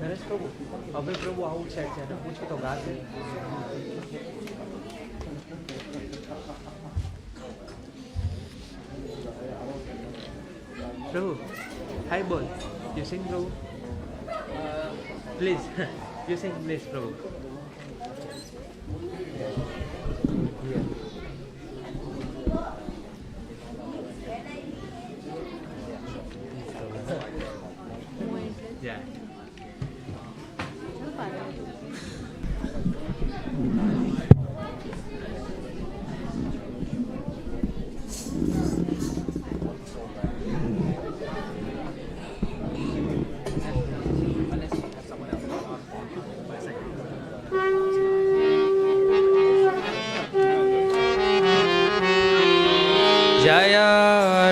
Naresh પ્રભુ હવે પ્રભુ out side છે ને પૂછો તો ગાશે પ્રભુ હાય બોલ you sing પ્રભુ પ્લીઝ યુ સિંગ પ્લીઝ પ્રભુ Yeah. Jaya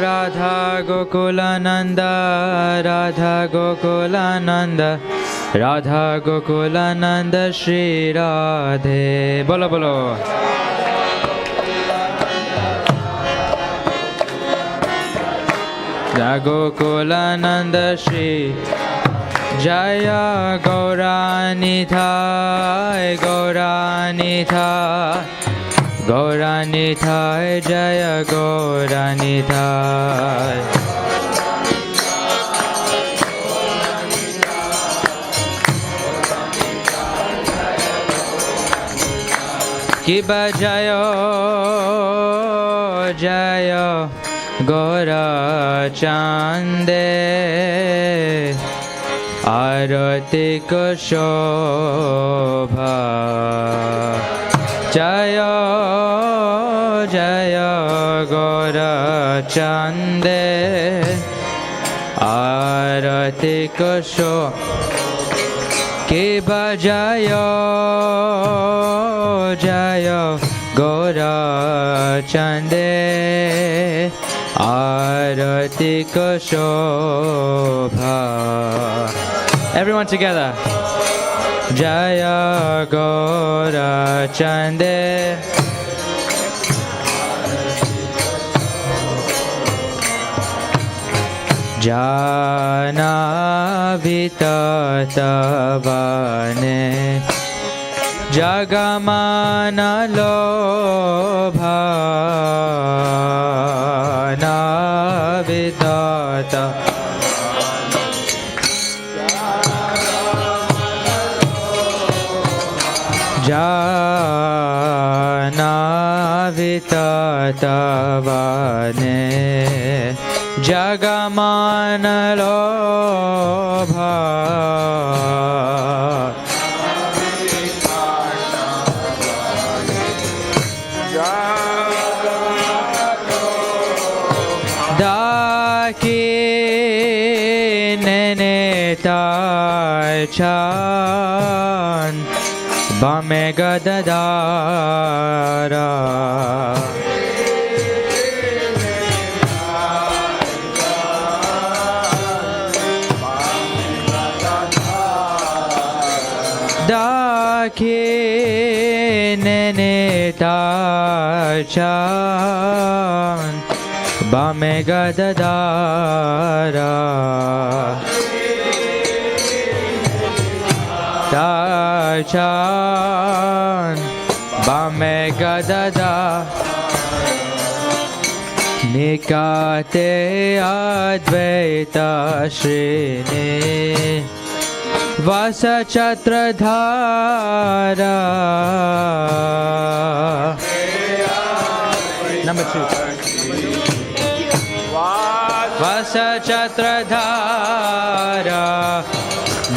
Radha Gokulananda Radha Gokulananda Radha Gokulananda Shri Radhe Bolo Bolo Jagokulanand Shri Jaya Gauranithai Gauranithai Gauranithai Jaya Gauranithai Kiba Jaya Jaya Gaura Chande Arati Shobha Jaya Jaya Gaura Chande Arati Shobha Kiba Jaya Jaya Gaura Chande Arati Shobha. Everyone together. Jaya Gaura Chande Jana Vitatavane Jagamana Lobha Navidata Jana Vitatavane Jagamana Lobha Chan Bamega Dadara Daki Neneta Chan Bamega Dadara Darshan Bamega Dada Nikate Advaita Shrini Vasa Chatradhara Number 2 Vasa Chatradhara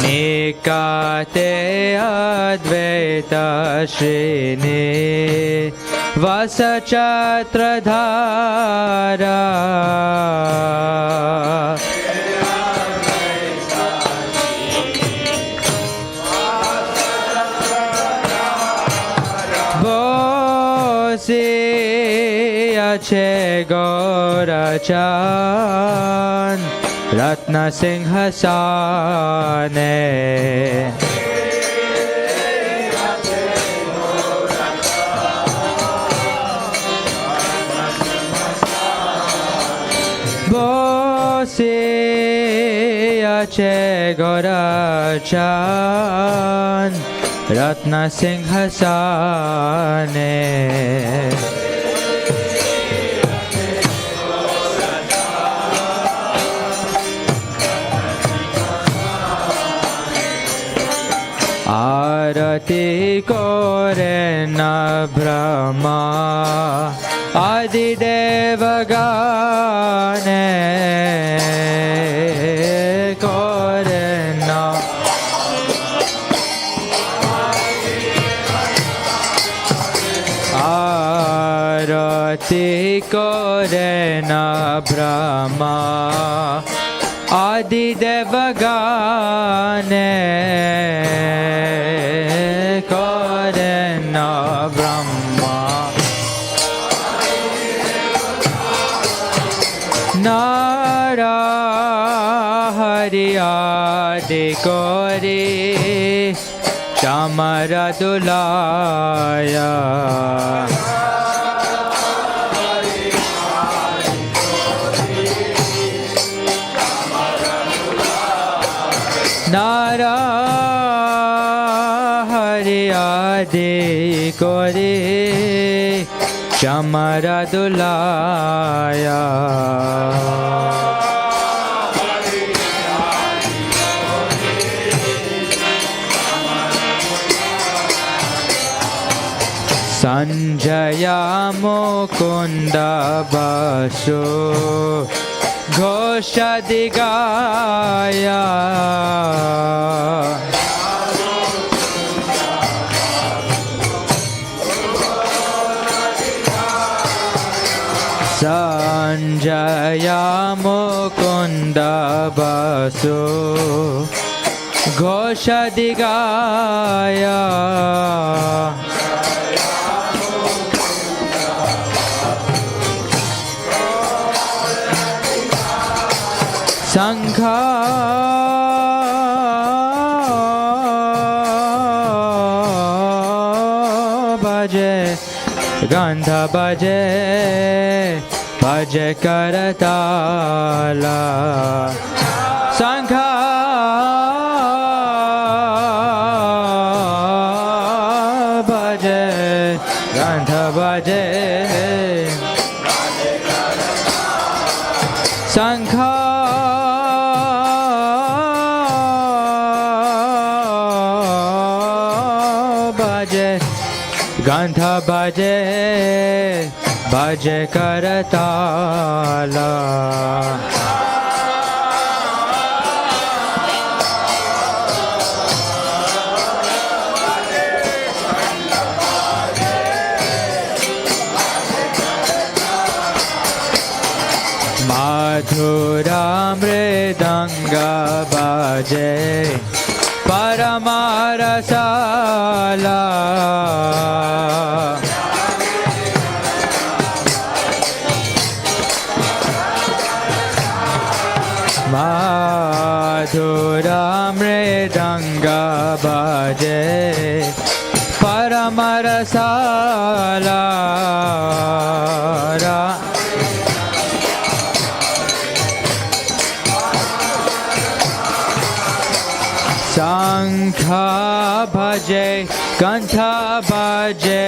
Nikate Advaita Shrini Vasa Chatradhara Bosi Ache Gaurachan Ratna Singhasane Bosi Ache Gaurachan Ratna Singhasane Arati Korena Brahma Adi Devagane Korena Arati Korena Brahma Adi Devagane Korena Brahma Nara Hari Adi Kori Chamaradulaya করে চামরা দোলায়া সঞ্জয়া মুকুন্দ বাসো ঘোষাদি গায়া সঞ্জয়া মুকুন্দ বাসো ঘোষাদি গায়া শঙ্খ বাজে গন্ধ বাজে বাজে করতালা শঙ্খ বাজে গন্ধ বাজে শঙ্খ गंध बजे बजे करताला मधुरा मृदंग बजे परमारसाला मधुरा मृदंग बजे परमारसाला शंख भजे कंठ भजे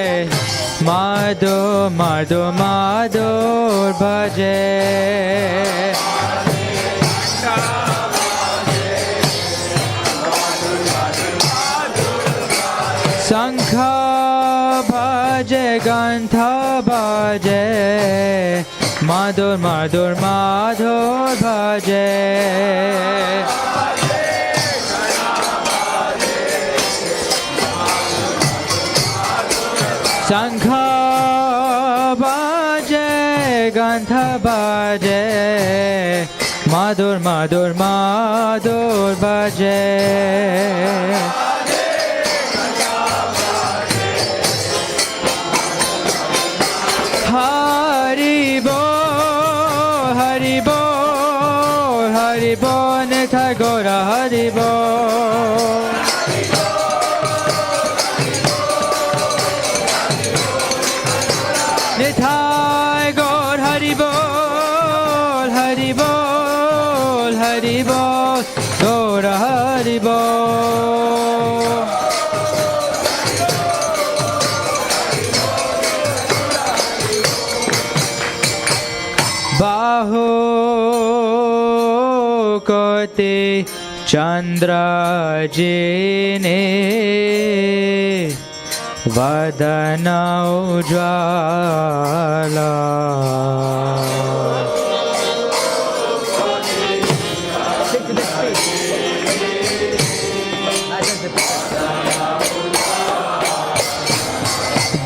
माधो माधो माधुर भजे शंख भजे कंठ भजे माधुर माधुर माधुर भजे शंख बाजे गंध बाजे माधुर माधुर माधुर बाजे हरि बोल हरि बोल हरि बोल निताय गौर हरि बोल निताय गौर हरि बोल हरि बोल हरि बोल गौर हरि बोल बाहु कोटि चंद्र जिने वदन उज्ज्वला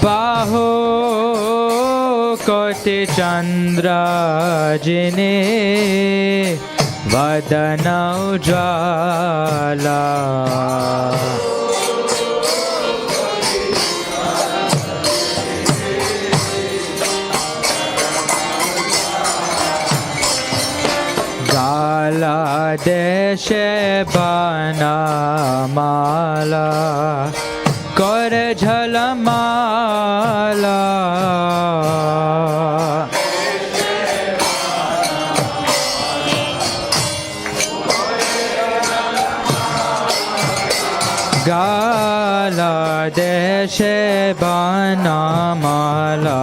बाहु कोटि चंद्र जिने वदन उज्ज्वला गाला देशे बनमाला कर झलमाला गाला देशे बनमाला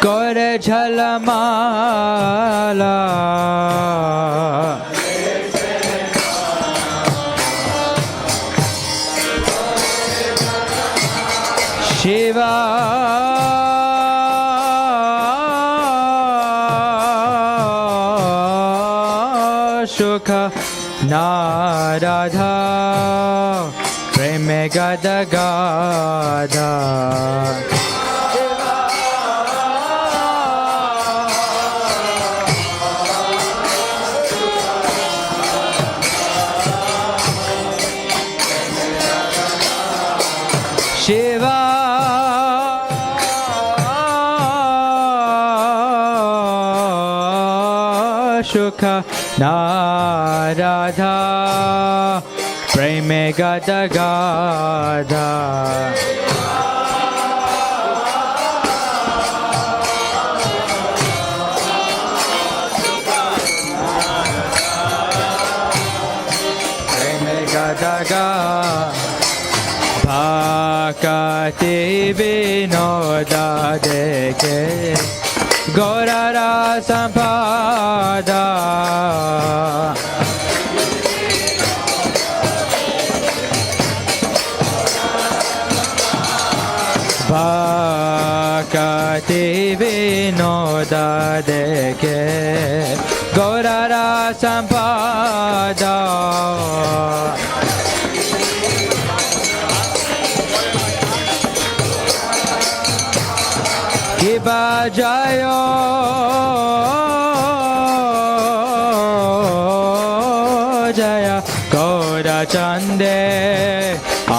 करे झलमाला शिवा सुख नाराधा प्रेम गद गाधा शिवा सुख नाराधा प्रेम गद गाधा प्रेम गद गा भाकति विनोदा देखे गौरारा संपादा भाकति विनोदा देखे गौरारा संपादा कि बजायो जय गौरा चंदे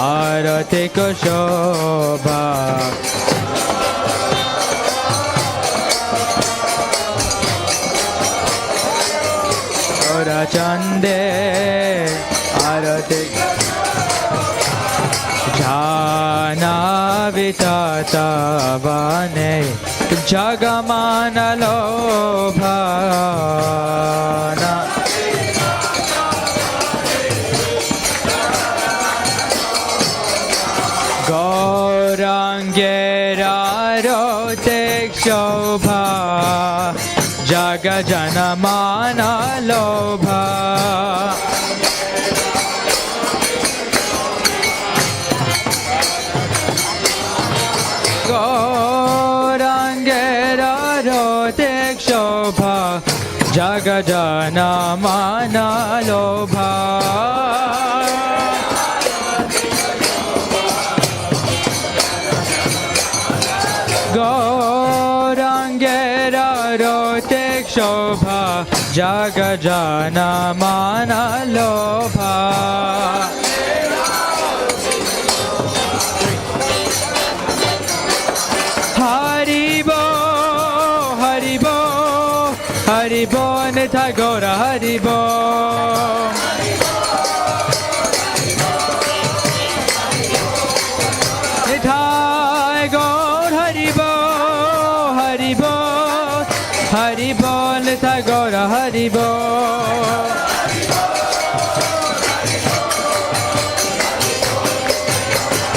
आरती को शोभा गौरा चंदे आरती जाना विताता बने जगमान लोभाना गौरांगेरा रोते शोभा जग जनमान लोभा गौरांगेरा रोते शोभा जग जनमान लोभा गौरांगेरा रोते शोभा जग जनमान लोभा हरिबो हरिबो हरिबो निताय गौर हरिबो निताय गौर हरिबो हरिबो हरिबो निताय गौर हरिबो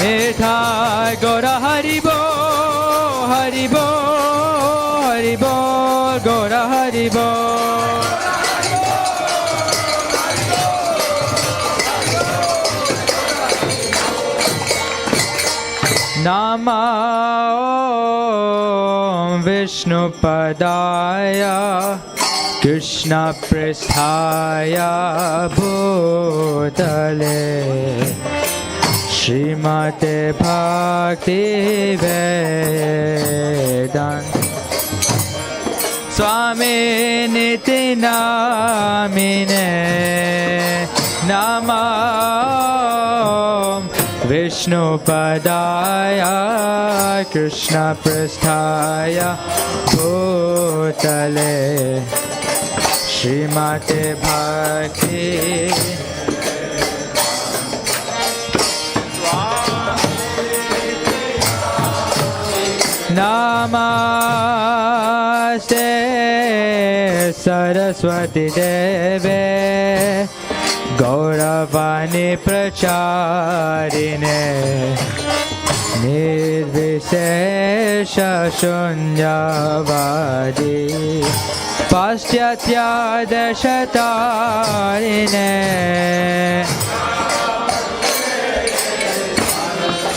निताय गौर हरिबो हरिबो हरिबो गौर हरिबो नमो विष्णुपदाय कृष्णपृष्ठाय भूतले श्रीमते भक्तिवेदांत स्वामी निति नामिने नमो विष्णुपदाय कृष्णपृष्ठाय भूतले श्रीमते भक्ति नमस्ते सरस्वती देवे Gauravani Pracharine Nirvishesha Shunyavadi Paschatya Dashatarine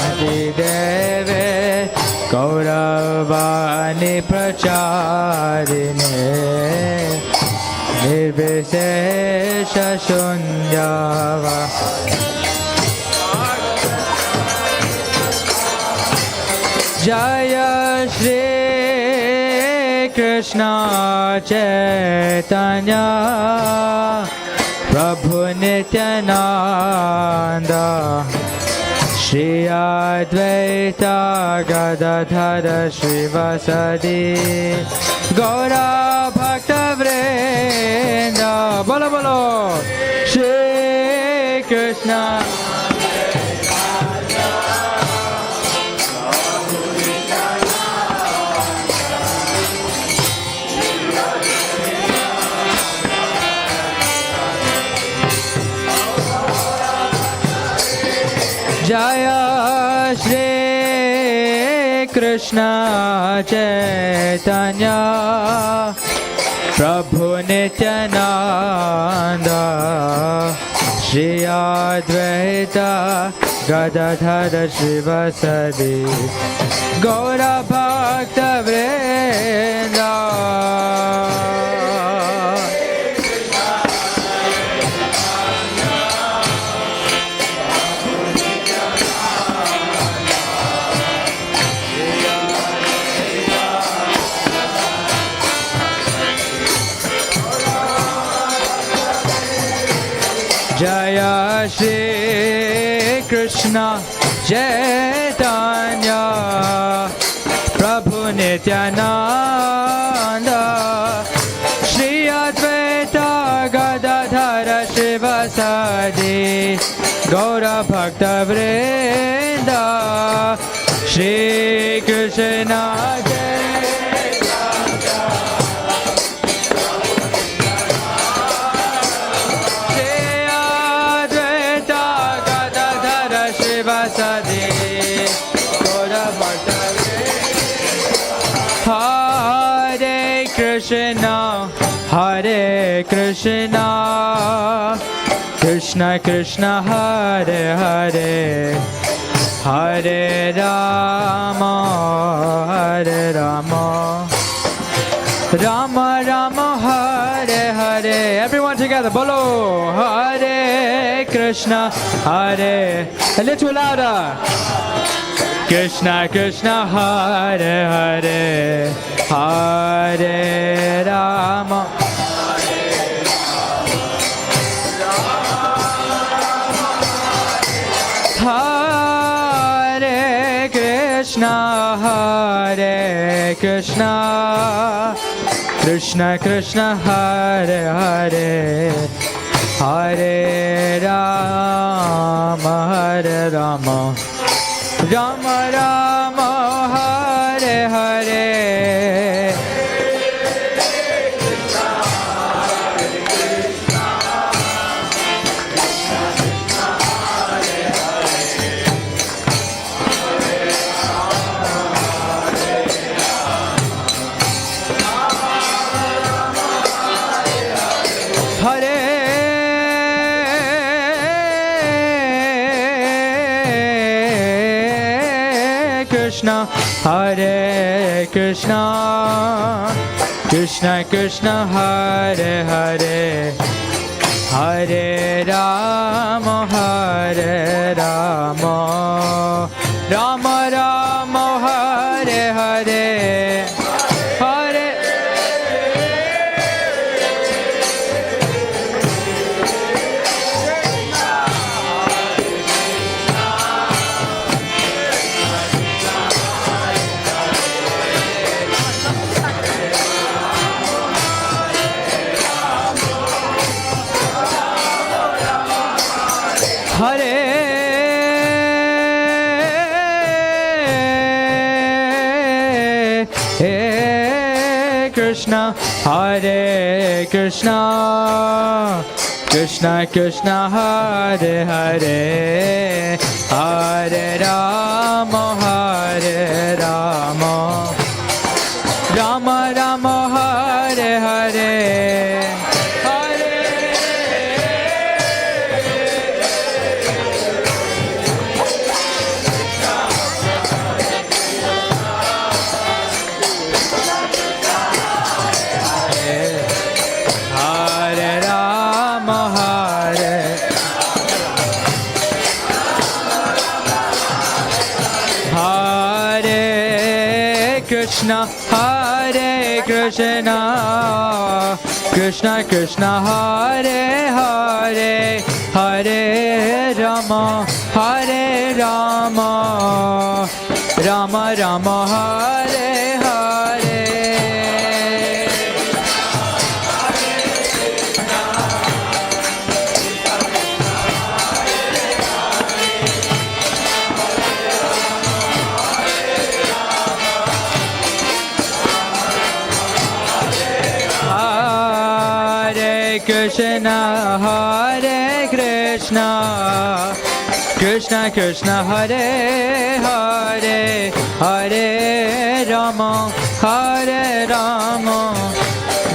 Adideve Gauravani Pracharine Nirvishesha Shunyavadi Jaya Shri Krishna Chaitanya Prabhu Nityananda Shri Advaita Gadadhara Shrivasadi Gaura Bhaktivedanta Bolo Bolo Shri Krishna Jaya Shri Krishna Chaitanya Prabhu Nityananda Shri Advaita Gadadhara Shrivasadi Gaura Bhaktivedanta Jaya Shri Krishna Chaitanya Prabhu Nityananda Shri Advaita Gadadhara Shrivasadi Gaura Bhaktivedanta Shri Krishna Hare Krishna, Hare Krishna, Krishna Krishna, Hare Hare, Hare Rama, Hare Rama, Rama Rama, Hare Hare. Everyone together, bolo. Hare Krishna, Hare. A little louder. Krishna Krishna Hare Hare Hare Rama Hare Krishna Hare Krishna Krishna Krishna Hare Hare Hare Rama Hare Rama Rama Rama Hare Hare Krishna, Hare Krishna, Krishna Krishna, Hare Hare, Hare Rama, Hare Rama, Rama Rama, Hare Hare, Hare. Hare Krishna, Hare Krishna, Krishna Krishna Hare Hare Hare Rama Rama Rama Hare Hare Krishna Hare Krishna Krishna Krishna Hare Hare Hare Rama Rama Rama Hare Hare Krishna Hare Krishna Krishna Krishna Hare Hare Hare Rama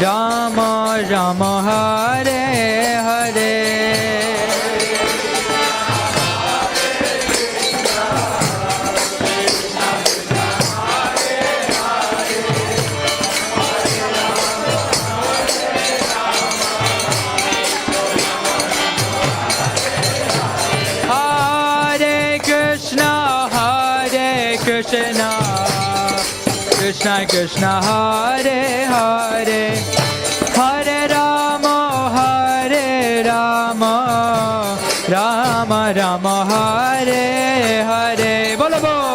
Rama Rama Hare Hare Krishna Krishna Krishna Hare Hare Hare Rama Rama Rama Hare Hare Bolo bolo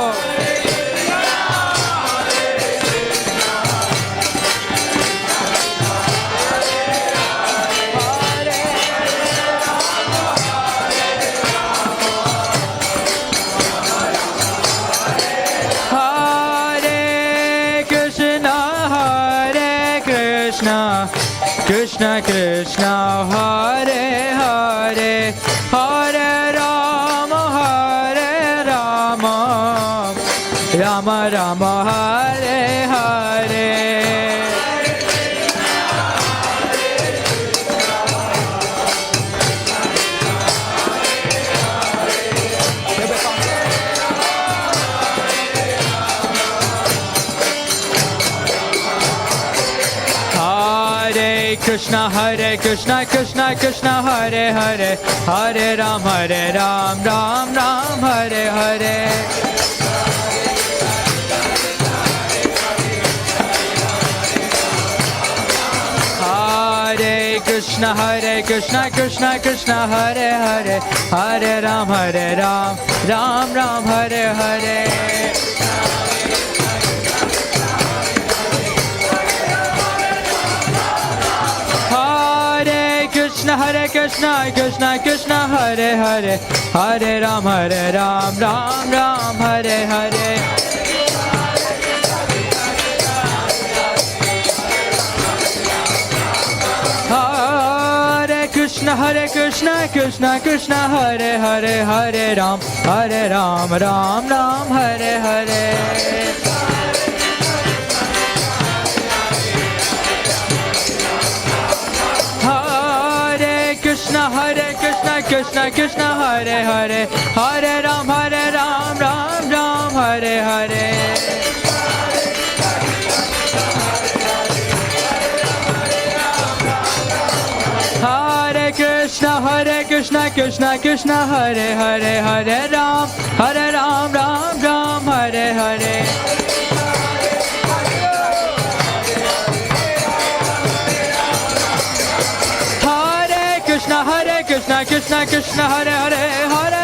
Krishna Krishna Hare Hare Hare Rama Rama Rama Hare Hare Krishna Hare Krishna Krishna Krishna Hare Hare Hare Ram Ram Ram Hare Hare Hare Krishna Krishna Krishna Hare Hare Hare Ram Ram Ram Hare Hare Hare Krishna Krishna Krishna Hare Hare Hare Ram Ram Ram Hare Hare Hare Krishna Krishna Krishna Hare Hare Hare Ram Ram Ram Hare Hare Krishna Krishna Hare Hare Hare Ram Ram Ram Hare Hare Hare Krishna Krishna Hare Hare Hare Ram Ram Hare Hare Krishna Krishna Hare Hare Hare